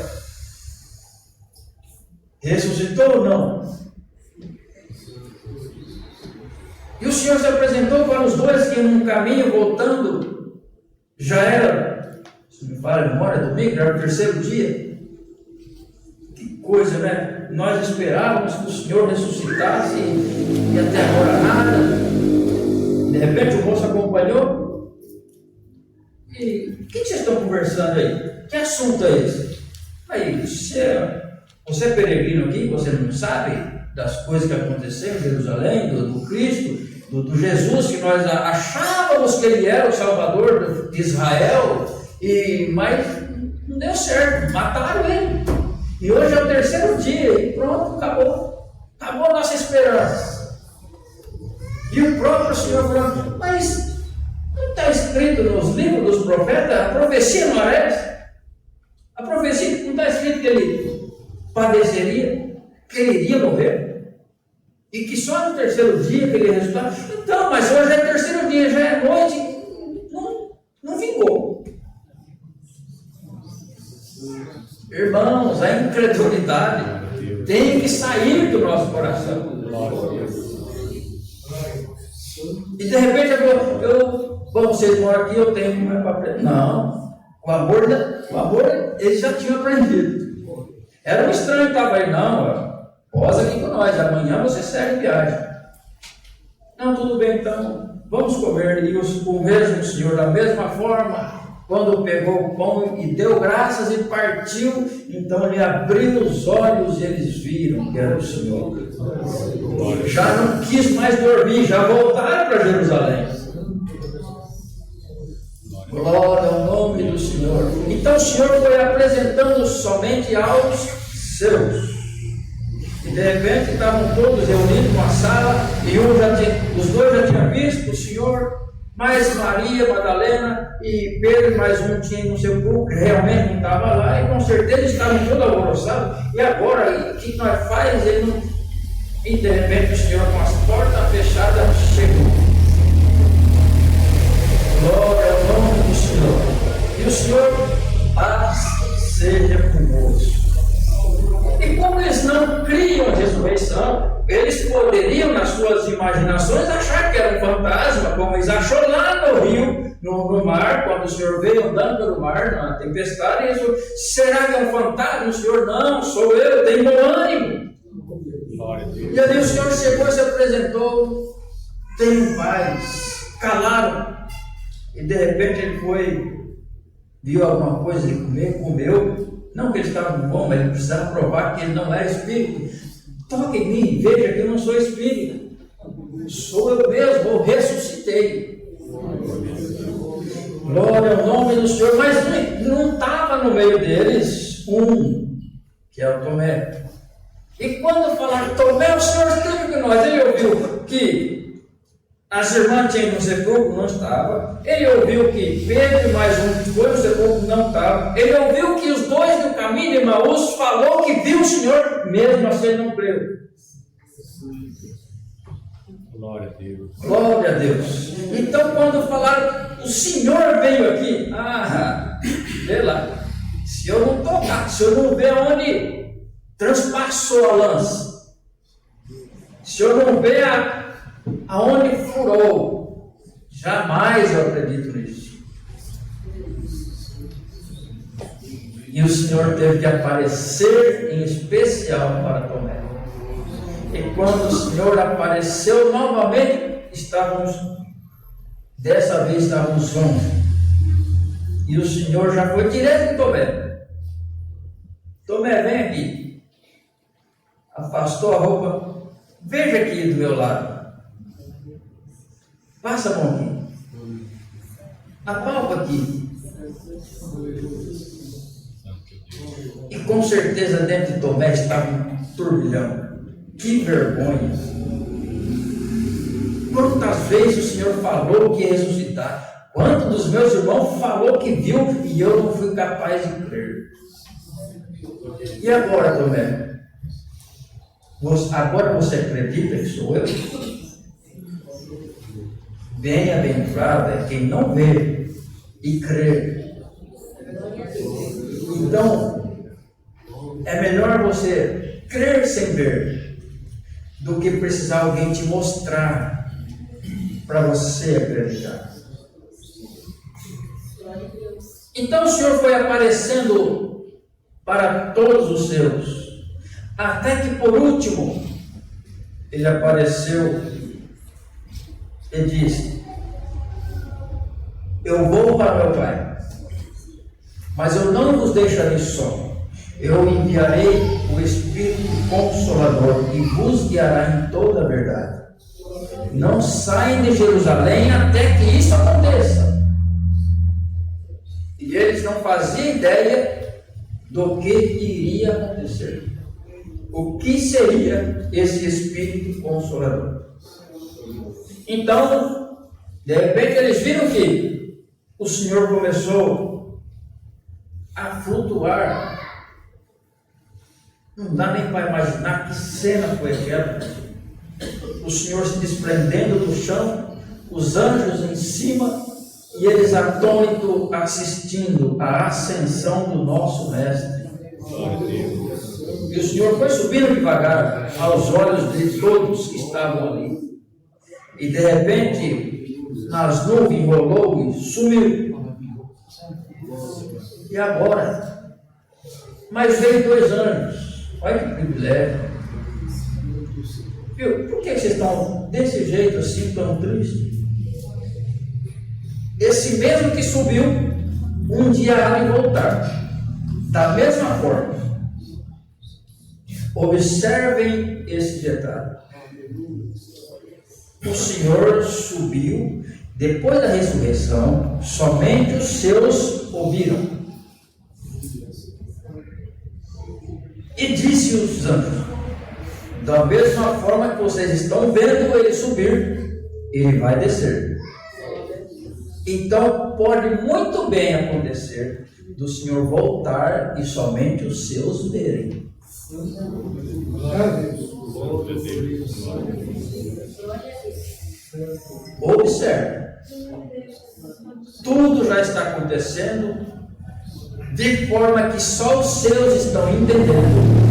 Ressuscitou ou não? E o Senhor se apresentou para os dois que iam no caminho, voltando. Já era, se me fala a memória, domingo, já era o 3º dia. Que coisa, né? Nós esperávamos que o Senhor ressuscitasse e até agora nada. De repente o moço acompanhou. E o que vocês estão conversando aí? Que assunto é esse? Aí, você é peregrino aqui, você não sabe das coisas que aconteceram em Jerusalém, do Cristo, do Jesus, que nós achávamos que ele era o Salvador de Israel, mas não deu certo, mataram ele. E hoje é o 3º dia, e pronto, acabou a nossa esperança. E o próprio Senhor falou: mas não está escrito nos livros dos profetas, a profecia não era essa? A profecia não está escrito que ele padeceria, que ele iria morrer, e que só no 3º dia que ele ia ressuscitar. Então, mas hoje é 3º dia, já é noite, não vingou. Irmãos, a incredulidade tem que sair do nosso coração. E de repente vocês moram aqui, eu tenho que ir para frente. Não. O amor, eles já tinham aprendido. Era um estranho que estava aí: não, posa aqui com nós, amanhã você segue viagem. Não, tudo bem, então, vamos comer. E o mesmo Senhor, da mesma forma, quando pegou o pão e deu graças e partiu, então ele abriu os olhos e eles viram que era o Senhor. Já não quis mais dormir, já voltaram para Jerusalém. Glória ao nome do Senhor. Então o Senhor foi apresentando somente aos seus. E de repente estavam todos reunidos numa sala, e os dois já tinham visto o Senhor, mas Maria Madalena e Pedro, mais um tinha no seu corpo, realmente não estava lá, e com certeza estavam todos alvoroçados. E agora, o que nós faz? E de repente o Senhor, com as portas fechadas, chegou. Glória ao nome do Senhor. E o Senhor, paz seja convosco. E como eles não criam a ressurreição, eles poderiam, nas suas imaginações, achar que era um fantasma, como eles achou lá no rio, no mar, quando quando o Senhor veio andando pelo mar, na tempestade, e Senhor, será que é um fantasma? O Senhor, não, sou eu, tenho bom ânimo. Glória a Deus. E ali o Senhor chegou e se apresentou, tenho paz, calaram. E de repente ele foi, viu alguma coisa de comer, comeu. Não que ele estava bom, mas ele precisava provar que ele não era espírito. Toque em mim, veja que eu não sou espírito. Sou eu mesmo, eu ressuscitei. Glória ao nome do Senhor. Mas não estava no meio deles que é o Tomé. E quando falaram, Tomé, o Senhor esteve com nós, ele ouviu que as irmãs tinham no sepulcro, não estava. Ele ouviu que Pedro e mais um foi no sepulcro, não estava. Ele ouviu que os dois do caminho de Emaús falou que viu o Senhor, mesmo assim ele não creu. Glória a Deus. Glória a Deus. Então quando falaram, o Senhor veio aqui, vê lá, se eu não tocar, se eu não ver onde transpassou a lança, se eu não ver aonde furou, jamais eu acredito nisso. E o Senhor teve que aparecer em especial para Tomé. E quando o Senhor apareceu novamente, dessa vez estávamos longe. E o Senhor já foi direto em Tomé. Tomé, vem aqui. Afastou a roupa. Veja aqui do meu lado. Passa a mão aqui. Apalpa aqui. E com certeza dentro de Tomé estava um turbilhão. Que vergonha! Quantas vezes o Senhor falou que ia ressuscitar? Quantos dos meus irmãos falou que viu e eu não fui capaz de crer? E agora, Tomé? Agora você acredita que sou eu? Bem-aventurado é quem não vê e crê. Então, é melhor você crer sem ver do que precisar alguém te mostrar para você acreditar. Então o Senhor foi aparecendo para todos os seus, até que por último ele apareceu e disse: eu vou para meu Pai, mas eu não vos deixarei só. Eu enviarei o Espírito Consolador e vos guiará em toda a verdade. Não saem de Jerusalém até que isso aconteça. E eles não faziam ideia do que iria acontecer. O que seria esse Espírito Consolador? Então, de repente eles viram que o Senhor começou a flutuar. Não dá nem para imaginar que cena foi aquela. O Senhor se desprendendo do chão, os anjos em cima, e eles atônitos assistindo à ascensão do nosso Mestre. E o Senhor foi subindo devagar aos olhos de todos que estavam ali. E de repente, nas nuvens rolou e sumiu. E agora? Mas veio 2 anjos. Olha que privilégio. Viu? Por que vocês estão desse jeito assim, tão tristes? Esse mesmo que subiu, um dia há de voltar. Da mesma forma. Observem esse detalhe. O Senhor subiu, depois da ressurreição, somente os seus ouviram. E disse os anjos: da mesma forma que vocês estão vendo ele subir, ele vai descer. Então pode muito bem acontecer do Senhor voltar e somente os seus verem. Observe, tudo já está acontecendo de forma que só os seus estão entendendo.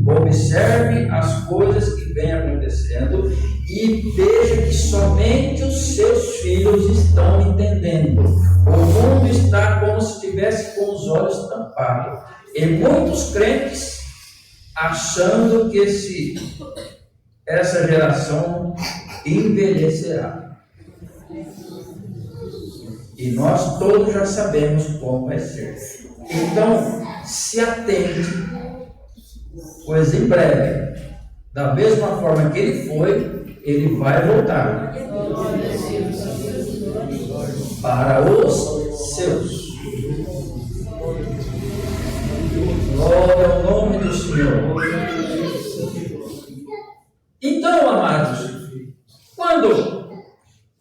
Observe as coisas que vêm acontecendo e veja que somente os seus filhos estão entendendo. O mundo está como se estivesse com os olhos tampados. E muitos crentes achando que essa geração envelhecerá. E nós todos já sabemos como vai ser. Então, se atente, pois em breve, da mesma forma que ele foi, ele vai voltar para os seus. Glória ao nome do Senhor. Então, amados,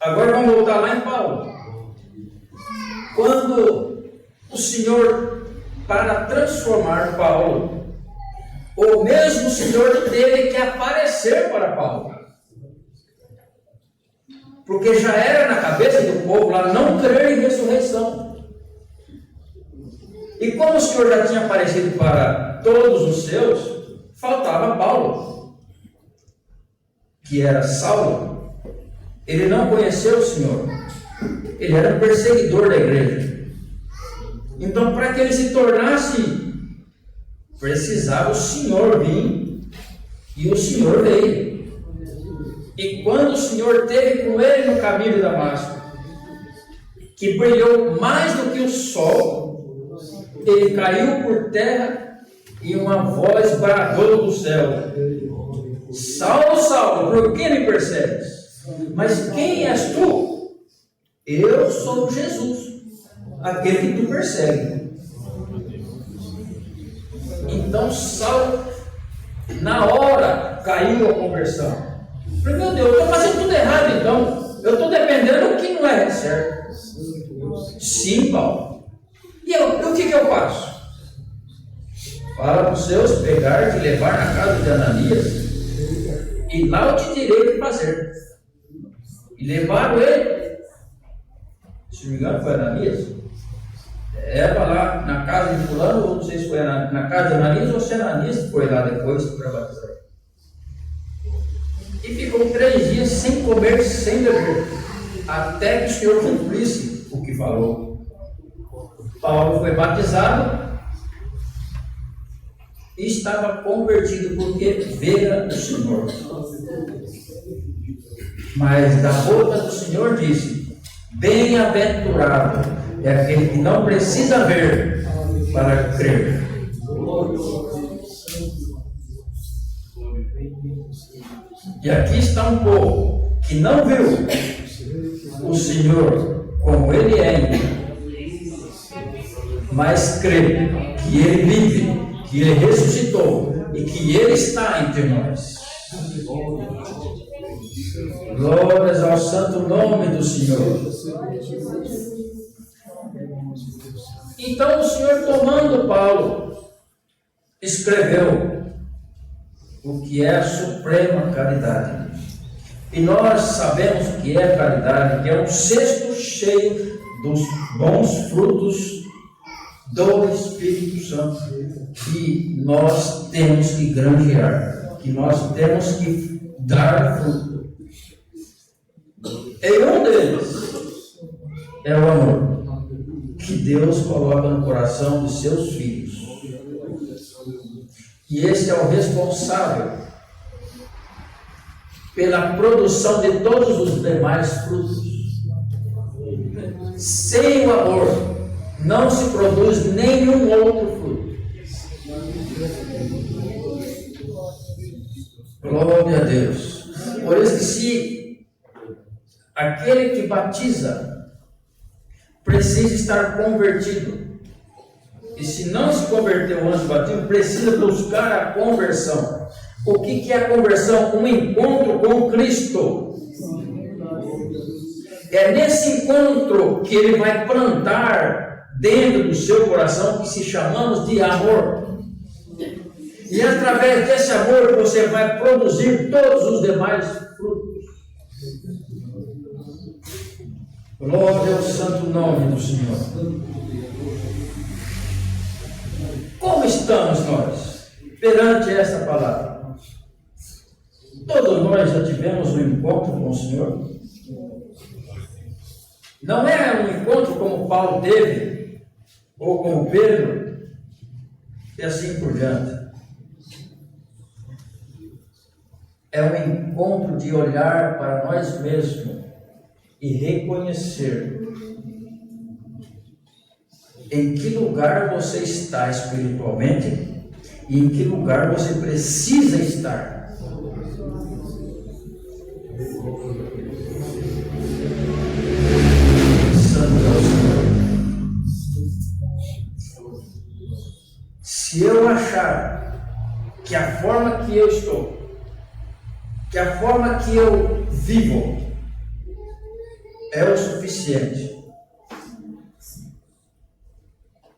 agora vamos voltar lá em Paulo. Quando o Senhor, para transformar Paulo, o mesmo Senhor teve que aparecer para Paulo. Porque já era na cabeça do povo lá não crer em ressurreição. E como o Senhor já tinha aparecido para todos os seus, faltava Paulo, que era Saulo. Ele não conheceu o Senhor. Ele era um perseguidor da igreja. Então, para que ele se tornasse, precisava o Senhor vir. E o Senhor veio. E quando o Senhor esteve com ele no caminho de Damasco, que brilhou mais do que o sol, ele caiu por terra e uma voz bradou do céu: Saulo, Saulo, por que me persegues? Mas quem és tu? Eu sou Jesus, aquele que tu persegue. Então Saulo, na hora, caiu a conversão. Falei, meu Deus, eu estou fazendo tudo errado então. Eu estou dependendo do que não é certo. Sim, Paulo. E o que eu faço? Fala para os seus pegar, te levar na casa de Ananias, e lá eu te direi o que fazer. E levaram ele, se não me engano foi Ananias, leva lá na casa de fulano, ou não sei se foi na casa de Ananias, ou se Ananias foi lá depois para batizar. E ficou 3 dias sem comer, sem beber, até que o Senhor cumprisse o que falou. Paulo foi batizado e estava convertido porque vera o Senhor. Mas da boca do Senhor disse: bem-aventurado é aquele que não precisa ver para crer. E aqui está um povo que não viu o Senhor como Ele é, mas crê que Ele vive, que Ele ressuscitou e que Ele está entre nós. Glórias ao santo nome do Senhor. Então o Senhor, tomando Paulo, escreveu o que é a suprema caridade. E nós sabemos o que é a caridade, que é um cesto cheio dos bons frutos do Espírito Santo, que nós temos que granjear, que nós temos que dar fruto. E um deles é o amor que Deus coloca no coração de seus filhos. E esse é o responsável pela produção de todos os demais frutos. Sem o amor não se produz nenhum outro fruto. Glória a Deus. Por isso que se aquele que batiza precisa estar convertido, e se não se converteu antes do batismo, precisa buscar a conversão. O que é a conversão? Um encontro com Cristo. É nesse encontro que Ele vai plantar dentro do seu coração, que se chamamos de amor. E através desse amor você vai produzir todos os demais frutos. Glória ao santo nome do Senhor. Como estamos nós perante esta palavra? Todos nós já tivemos um encontro com o Senhor. Não é um encontro como Paulo teve, ou como Pedro, e assim por diante. É um encontro de olhar para nós mesmos e reconhecer em que lugar você está espiritualmente e em que lugar você precisa estar. Se eu achar que a forma que eu estou, que a forma que eu vivo é o suficiente,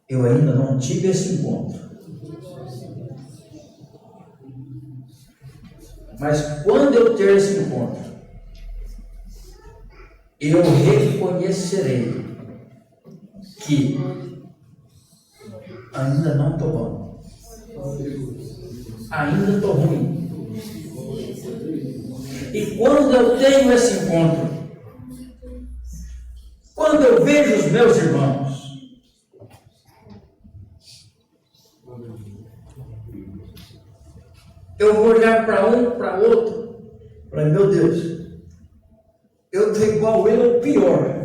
eu ainda não tive esse encontro. Mas quando eu ter esse encontro, eu reconhecerei que ainda não estou bom, ainda estou ruim. E quando eu tenho esse encontro, quando eu vejo os meus irmãos, eu vou olhar para um, para outro, para meu Deus, eu estou igual ele ou pior.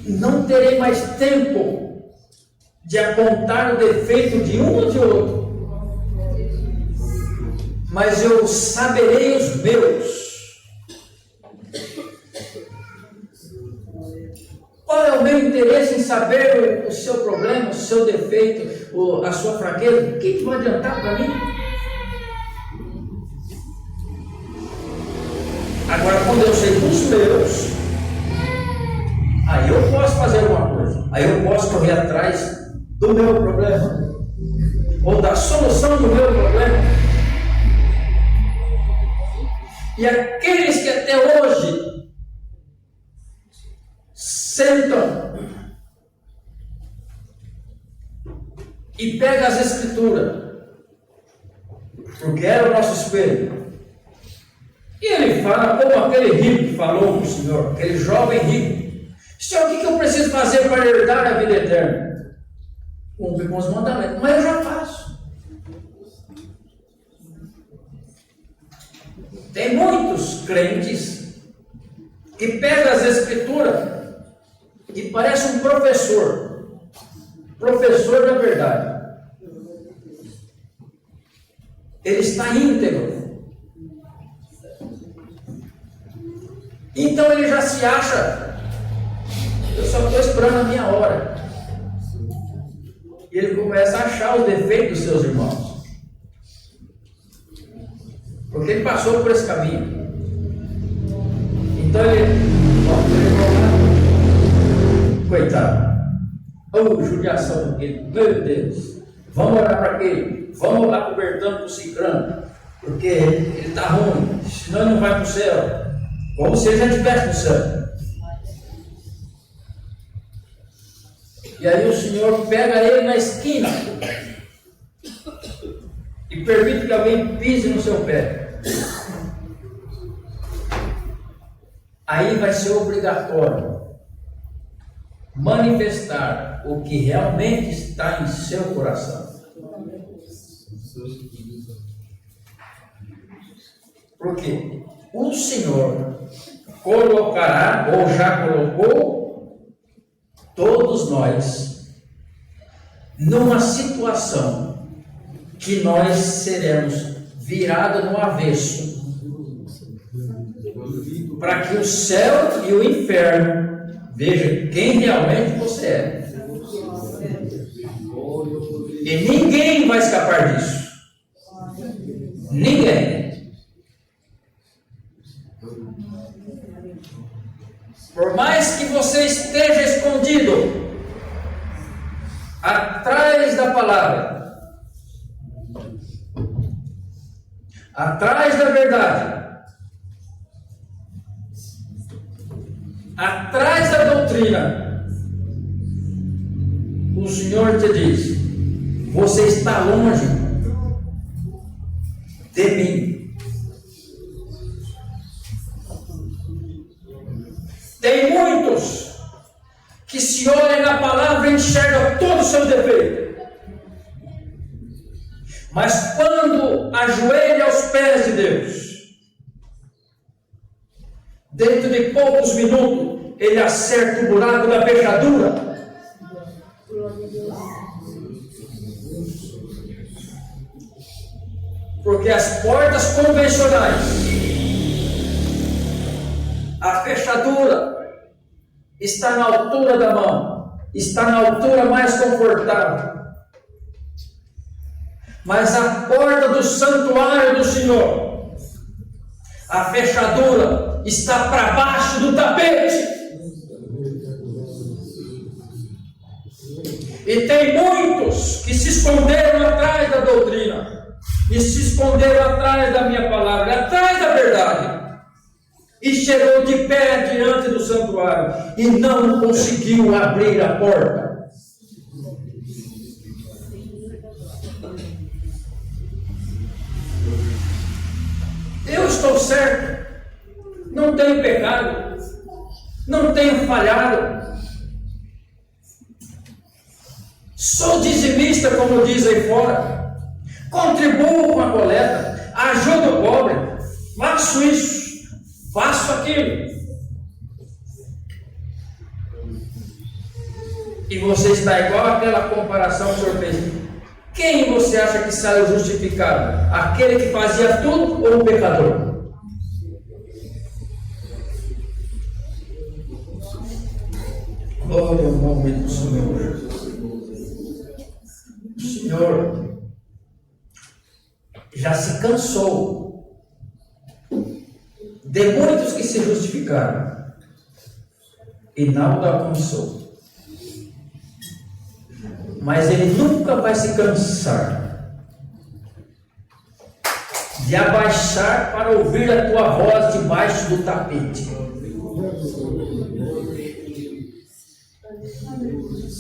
Não terei mais tempo de apontar o defeito de um ou de outro, mas eu saberei os meus. Qual é o meu interesse em saber o seu problema, o seu defeito, a sua fraqueza? O que vai adiantar para mim? Agora, quando eu sei dos meus, aí eu posso fazer alguma coisa, aí eu posso correr atrás do meu problema, ou da solução do meu problema. E aqueles que até hoje sentam e pegam as Escrituras, porque era o nosso espelho, e ele fala como aquele rico que falou com o Senhor, aquele jovem rico: Senhor, o que eu preciso fazer para herdar a vida eterna? Cumprir com os mandamentos. Mas eu já faço. Tem muitos crentes que pegam as Escrituras e parece um professor da verdade. Ele está íntegro. Então ele já se acha: eu só estou esperando a minha hora. E ele começa a achar os defeitos dos seus irmãos, porque ele passou por esse caminho. Então coitado, judiação daquele, meu Deus, vamos orar para aquele, vamos lá cobertando para o cicrano, porque ele está ruim, senão ele não vai para o céu, como se ele já estivesse no céu. E aí o Senhor pega ele na esquina e permite que alguém pise no seu pé. Aí vai ser obrigatório manifestar o que realmente está em seu coração. Porque o Senhor colocará, ou já colocou, todos nós numa situação que nós seremos virados no avesso, para que o céu e o inferno vejam quem realmente você é. E ninguém vai escapar disso. Ninguém. Por mais que você esteja escondido atrás da palavra, atrás da verdade, atrás da doutrina, o Senhor te diz: você está longe de mim. Tem muitos que se olham na palavra e enxergam todos os seus defeitos. Mas quando ajoelha aos pés de Deus, dentro de poucos minutos, ele acerta o buraco da fechadura. Porque as portas convencionais, a fechadura está na altura da mão, está na altura mais confortável. Mas a porta do santuário do Senhor, a fechadura está para baixo do tapete. E tem muitos que se esconderam atrás da doutrina, e se esconderam atrás da minha palavra, atrás da verdade, e chegou de pé diante do santuário e não conseguiu abrir a porta. Eu estou certo, não tenho pecado, não tenho falhado, sou dizimista, como diz aí fora, contribuo com a coleta, ajudo o pobre, faço isso, faço aquilo. E você está igual àquela comparação que o senhor fez. Quem você acha que saiu justificado? Aquele que fazia tudo ou o pecador? Glória ao nome do Senhor. O Senhor já se cansou de muitos que se justificaram e não o alcançou. Mas Ele nunca vai se cansar de abaixar para ouvir a tua voz debaixo do tapete.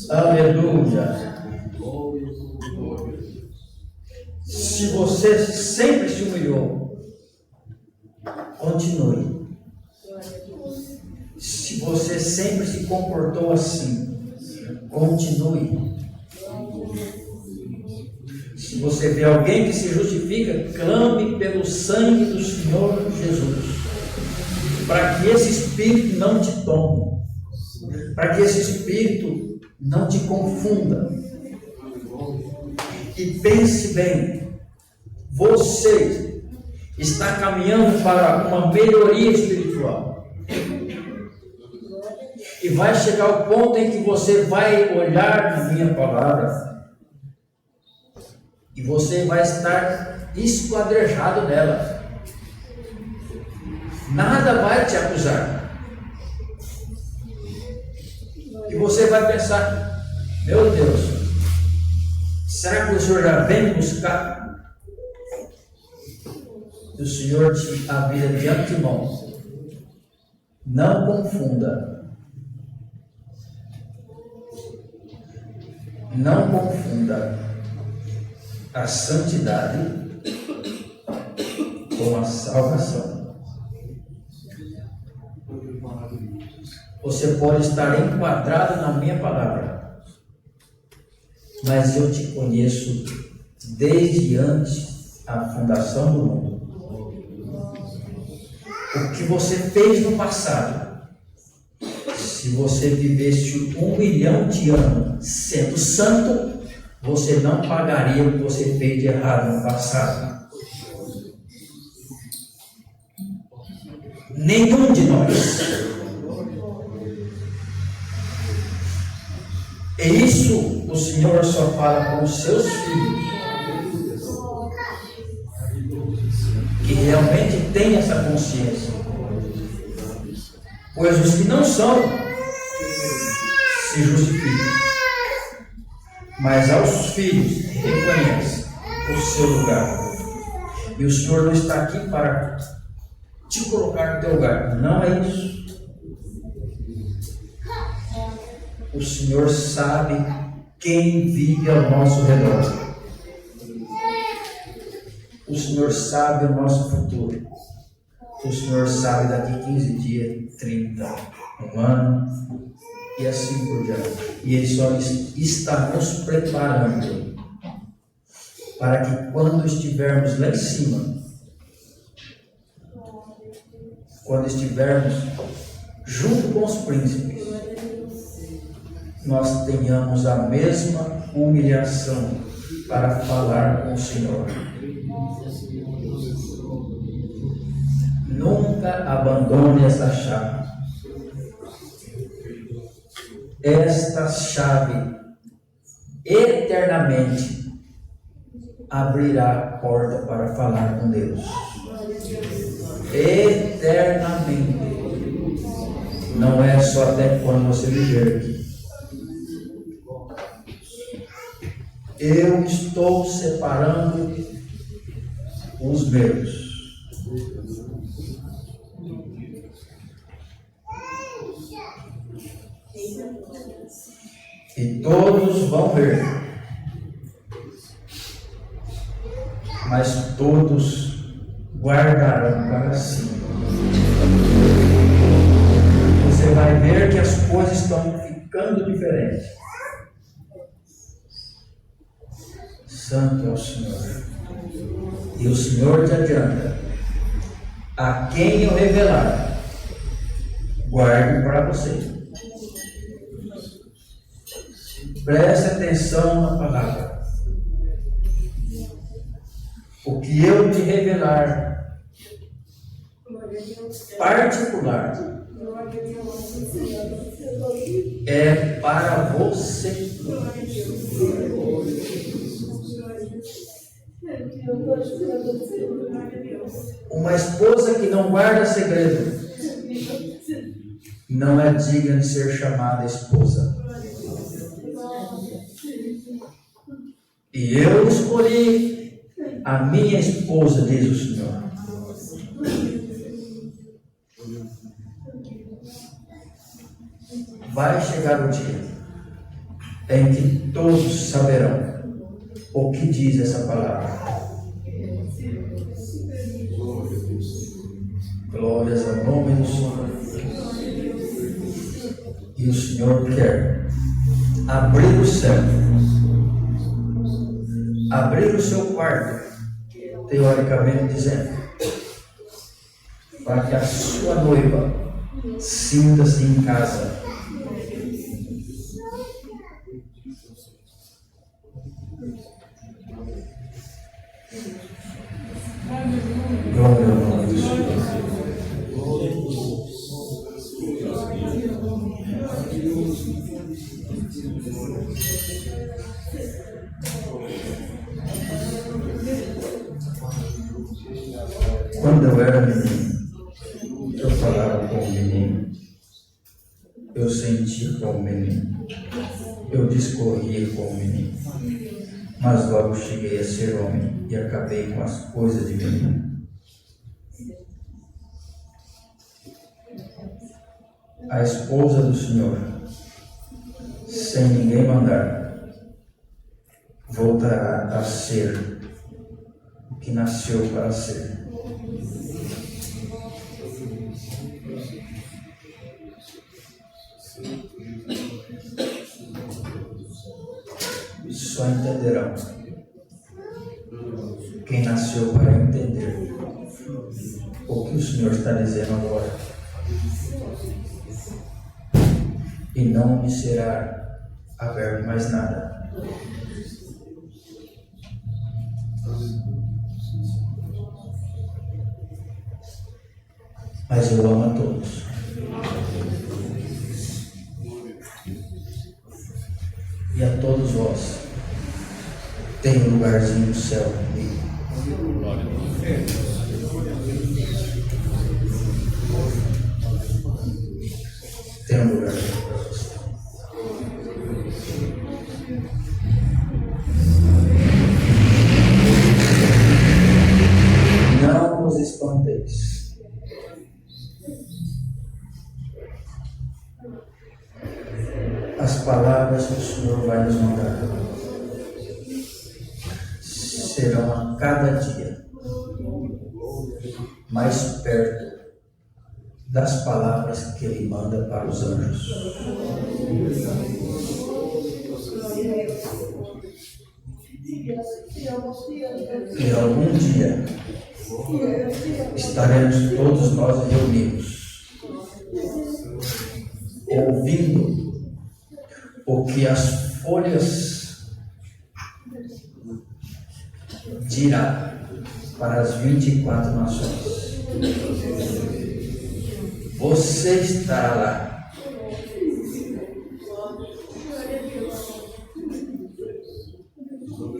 Aleluia. Se você sempre se humilhou, continue. Se você sempre se comportou assim, continue. Se você vê alguém que se justifica, clame pelo sangue do Senhor Jesus, para que esse espírito não te tome, para que esse espírito não te confunda. E pense bem, você está caminhando para uma melhoria espiritual. E vai chegar o ponto em que você vai olhar na minha palavra e você vai estar esquadrejado nela. Nada vai te acusar. E você vai pensar: meu Deus, será que o Senhor já vem buscar? O Senhor te avisa de antemão: não confunda. Não confunda a santidade com a salvação. Você pode estar enquadrado na minha palavra, mas eu te conheço desde antes da fundação do mundo. O que você fez no passado, se você vivesse 1 milhão de anos sendo santo, você não pagaria o que você fez de errado no passado. Nenhum de nós. E isso o Senhor só fala com os seus filhos, que realmente têm essa consciência. Pois os que não são se justificam, mas aos filhos reconhece o seu lugar. E o Senhor não está aqui para te colocar no teu lugar, não é isso. O Senhor sabe quem vive ao nosso redor. O Senhor sabe o nosso futuro. O Senhor sabe daqui 15 dias, 30, um ano e assim por diante. E Ele só está nos preparando para que quando estivermos lá em cima, quando estivermos junto com os príncipes, nós tenhamos a mesma humilhação para falar com o Senhor. Nunca abandone esta chave. Esta chave eternamente abrirá a porta para falar com Deus. Eternamente. Não é só até quando você viver aqui. Eu estou separando os meus. E todos vão ver, mas todos guardarão para si. Você vai ver que as coisas estão ficando diferentes. Santo é o Senhor. E o Senhor te adianta: a quem eu revelar, guarde para você. Preste atenção na palavra. O que eu te revelar, particular, é para você. Uma esposa que não guarda segredo não é digna de ser chamada esposa. E eu escolhi a minha esposa, diz o Senhor. Vai chegar o dia em que todos saberão o que diz essa palavra. Glórias ao nome do Senhor. E o Senhor quer abrir o céu, abrir o seu quarto, teoricamente dizendo, para que a sua noiva sinta-se em casa. Glória ao nome do Senhor. Quando eu era menino, eu falava com o menino, eu sentia com o menino, eu discorria com o menino, mas logo cheguei a ser homem e acabei com as coisas de menino. A esposa do Senhor, sem ninguém mandar, voltará a ser o que nasceu para ser. Só entenderão quem nasceu para entender o que o Senhor está dizendo agora. E não me será aberto mais nada. Mas eu amo a todos. E a todos vós tem um lugarzinho no céu comigo. Tem um lugar. Não vos espanteis. As palavras que o Senhor vai nos mandar serão a cada dia mais perto das palavras que Ele manda para os anjos. E algum dia estaremos todos nós reunidos, ouvindo o que as folhas dirá para as 24 nações. Você estará lá.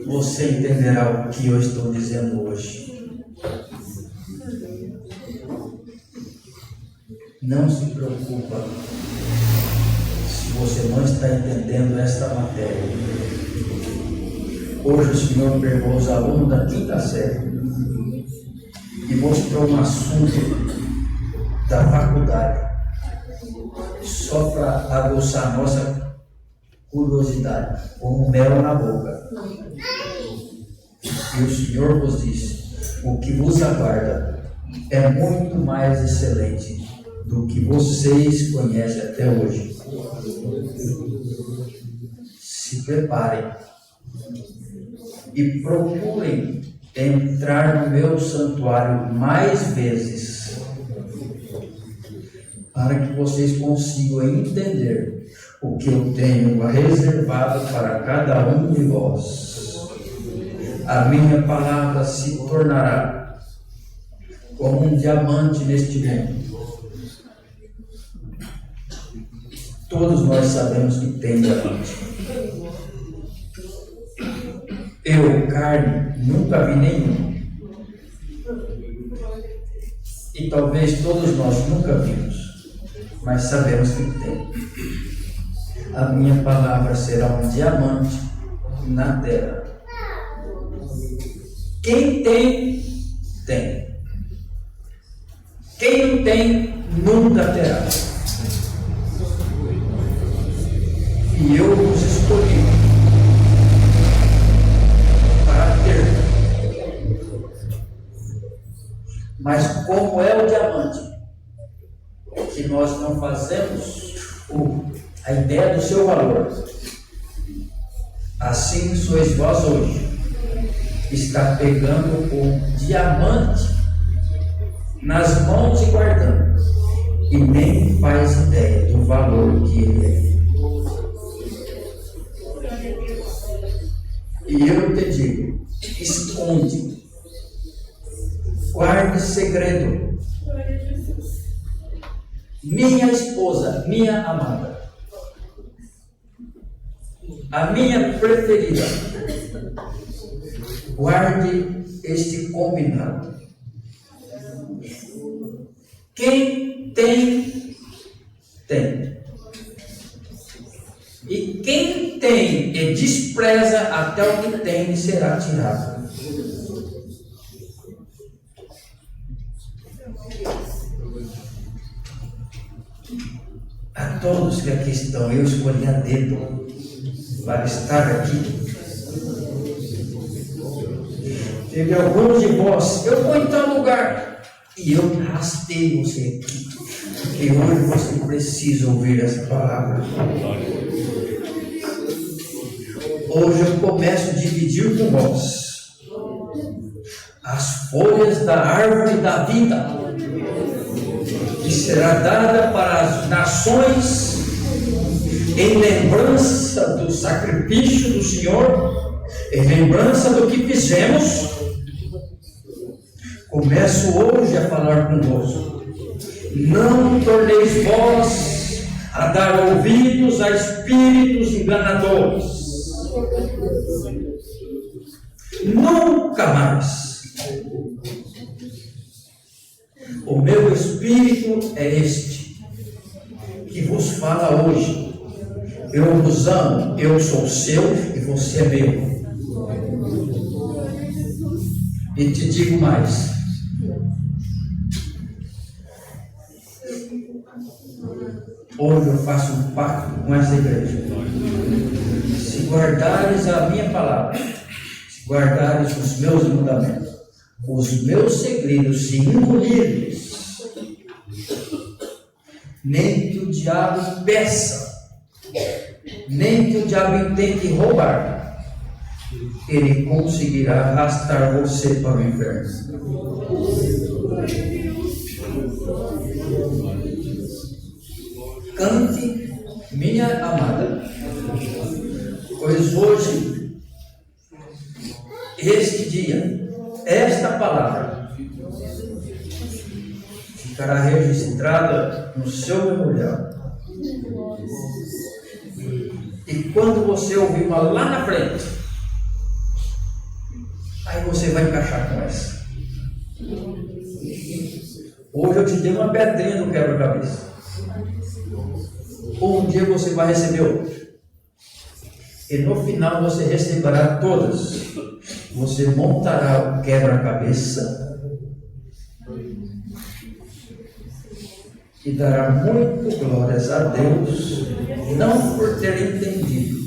Você entenderá o que eu estou dizendo hoje. Não se preocupa se você não está entendendo esta matéria. Hoje o Senhor pegou os alunos da quinta série e mostrou um assunto da faculdade, só para aguçar a nossa curiosidade, como mel na boca. E o Senhor vos diz: o que vos aguarda é muito mais excelente do que vocês conhecem até hoje. Se preparem e procurem entrar no meu santuário mais vezes, para que vocês consigam entender o que eu tenho reservado para cada um de vós. A minha palavra se tornará como um diamante neste mundo. Todos nós sabemos que tem diamante. Eu, carne, nunca vi nenhum. E talvez todos nós nunca vimos, mas sabemos que tem. A minha palavra será um diamante na terra. Quem tem, tem. Quem não tem, nunca terá. E eu vos escolhi para ter. Mas como é o diamante, que nós não fazemos a ideia do seu valor, assim sois vós hoje. Está pegando o diamante nas mãos e guardando, e nem faz ideia do valor que ele é. E eu te digo: esconde, guarde segredo. Minha esposa, minha amada, a minha preferida, guarde este combinado. Quem tem, tem. E quem tem e despreza até o que tem lhe será tirado. A todos que aqui estão, eu escolhi a dedo para estar aqui. Teve alguns de vós: eu vou em tal lugar, e eu arrastei você aqui, porque hoje você precisa ouvir essa palavra. Hoje eu começo a dividir com vós as folhas da árvore da vida, que será dada para as nações em lembrança do sacrifício do Senhor, em lembrança do que fizemos. Começo hoje a falar convosco. Não torneis vós a dar ouvidos a espíritos enganadores. Nunca mais. O meu espírito é este, que vos fala hoje. Eu vos amo, eu sou seu e você é meu. E te digo mais: hoje eu faço um pacto com essa igreja. Se guardares a minha palavra, se guardares os meus mandamentos, os meus segredos se engolirem, nem que o diabo peça, nem que o diabo tente roubar, ele conseguirá arrastar você para o inferno. Cante, minha amada, pois hoje, este dia, esta palavra ficará registrada no seu memorial. E quando você ouvir uma lá na frente, aí você vai encaixar com essa. Hoje eu te dei uma pedrinha no quebra-cabeça. Um dia você vai receber outra. E no final você receberá todas. Você montará o quebra-cabeça e dará muito glórias a Deus, não por ter entendido,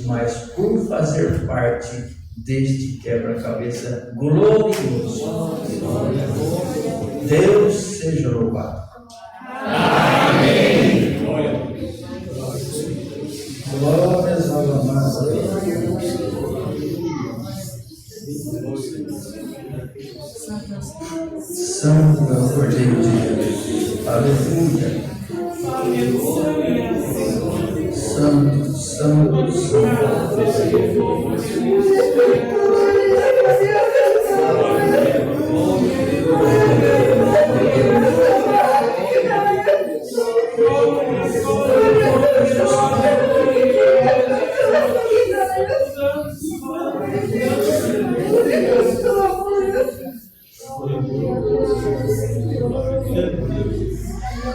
mas por fazer parte deste quebra-cabeça glorioso. Deus seja louvado. Amém. Glórias ao amado Deus. Santo é o Cordeiro de Deus. Aleluia. Santo, santo, santo.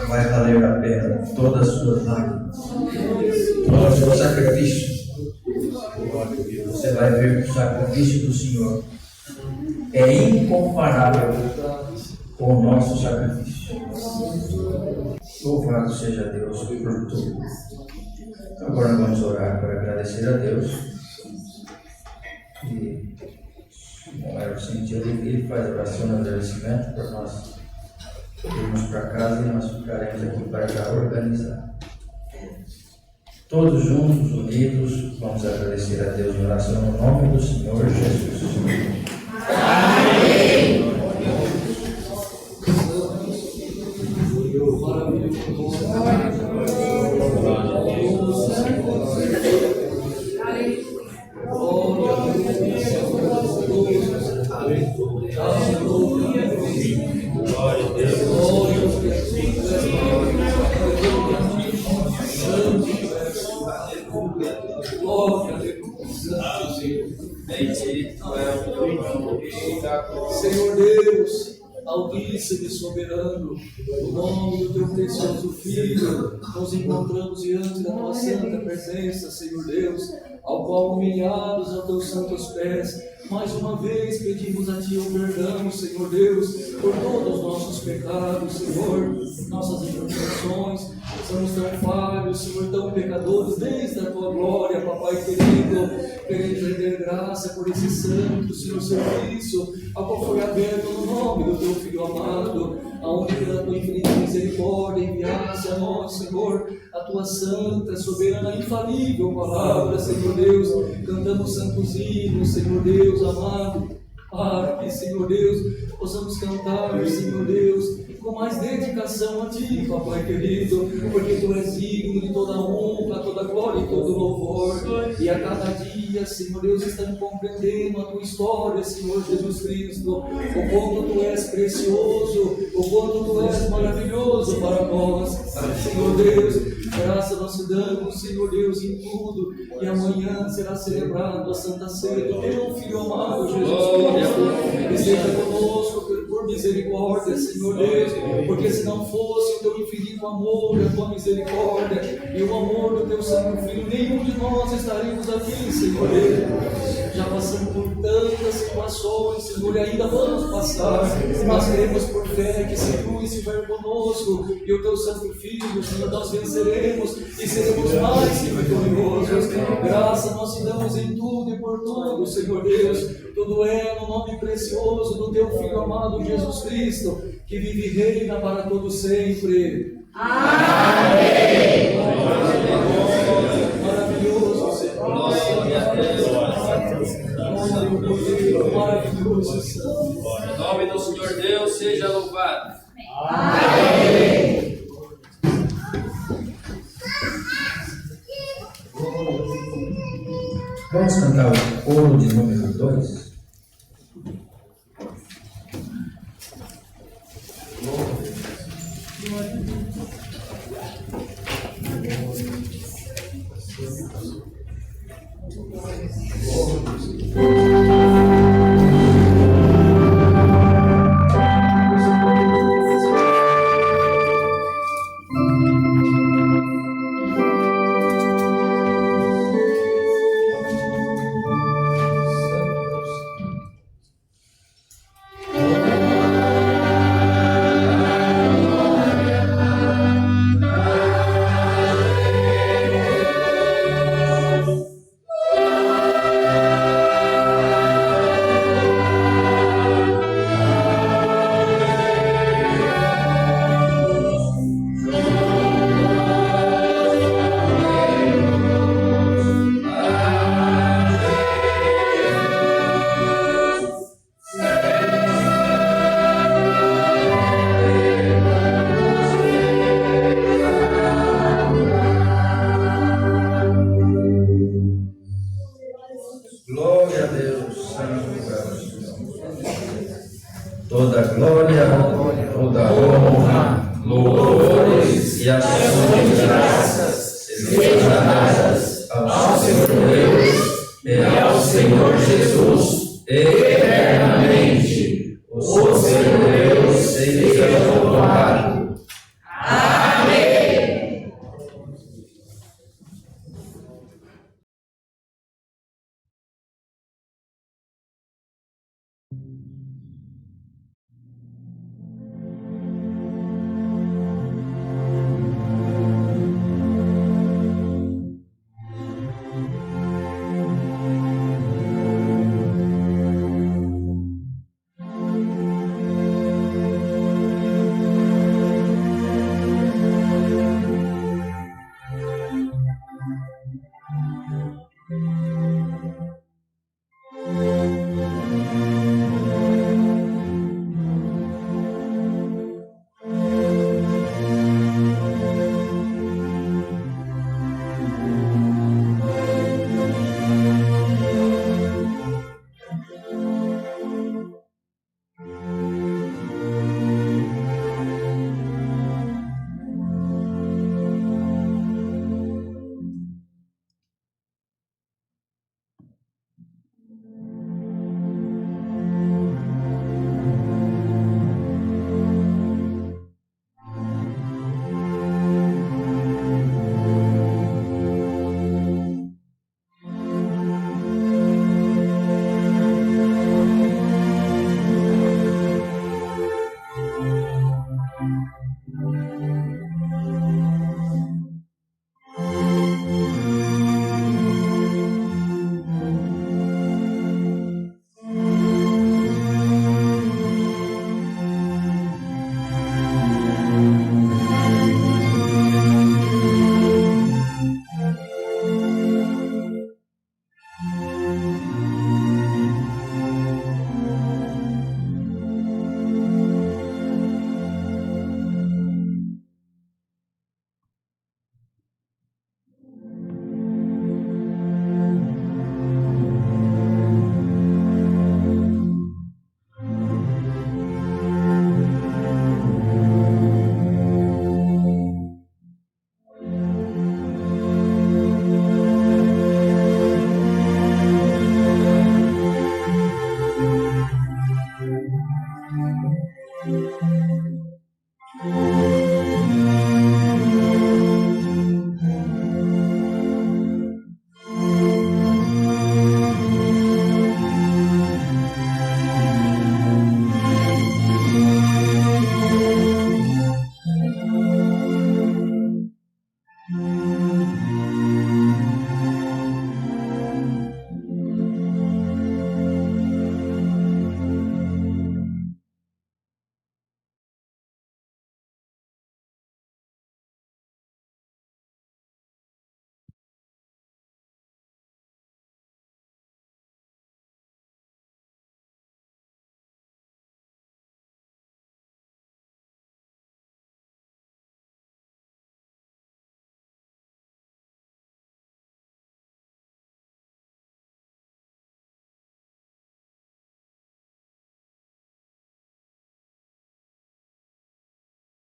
Vai valer a pena todas as suas lágrimas, todo o seu sacrifício. Você vai ver que o sacrifício do Senhor é incomparável com o nosso sacrifício. Louvado seja Deus por tudo. Agora vamos orar para agradecer a Deus. E como era o sentido, ele faz a oração de agradecimento por nós irmos para casa e nós ficaremos aqui para já organizar. Todos juntos, unidos, vamos agradecer a Deus em oração no nome do Senhor Jesus. Amém. Senhor Deus, Altíssimo e soberano, no nome do teu precioso Filho, nos encontramos diante da tua santa presença, Senhor Deus, ao qual humilhados a teus santos pés, mais uma vez pedimos a ti o perdão, Senhor Deus, por todos os nossos pecados, Senhor, nossas imperfeições. Somos tão falhos, Senhor, tão pecadores, desde a tua glória, Papai querido. Queremos render graça por esse santo, Senhor, serviço, ao qual foi aberto no nome do teu Filho amado, aonde pela tua infinita misericórdia enviasse a nós, Senhor, a tua santa, soberana, infalível palavra, Senhor Deus. Cantamos santos hinos, Senhor Deus amado, para que, Senhor Deus, possamos cantar, Senhor Deus, com mais dedicação a ti, Papai querido, porque tu és digno de toda honra, toda glória e todo louvor. E a cada dia, Senhor Deus, estamos compreendendo a tua história, Senhor Jesus Cristo, o quanto tu és precioso, o quanto tu és maravilhoso para nós, Senhor Deus. Graça nós te damos, Senhor Deus, em tudo. E amanhã será celebrado a Santa Ceia do teu Filho amado, Jesus Cristo. Esteja conosco por misericórdia, Senhor Deus, porque se não fosse o teu infinito amor, a tua misericórdia e o amor do teu Santo Filho, nenhum de nós estaríamos aqui, Senhor Deus. Já passamos por tantas situações, Senhor, e ainda vamos passar, mas queremos por fé que se tu estiver conosco e o teu Santo Filho, Senhor, nós venceremos e seremos mais que vitoriosos. Graça nós te damos em tudo e por tudo, Senhor Deus. Tudo é no nome precioso do teu Filho amado Jesus Cristo, que vive e reina para todo sempre. Amém. Maravilhoso, Senhor. Maravilhoso, Senhor. Em nome do Senhor Deus seja louvado. Amém. Vamos cantar o coro de número 2? Glória a Deus, santo é o Senhor. Toda glória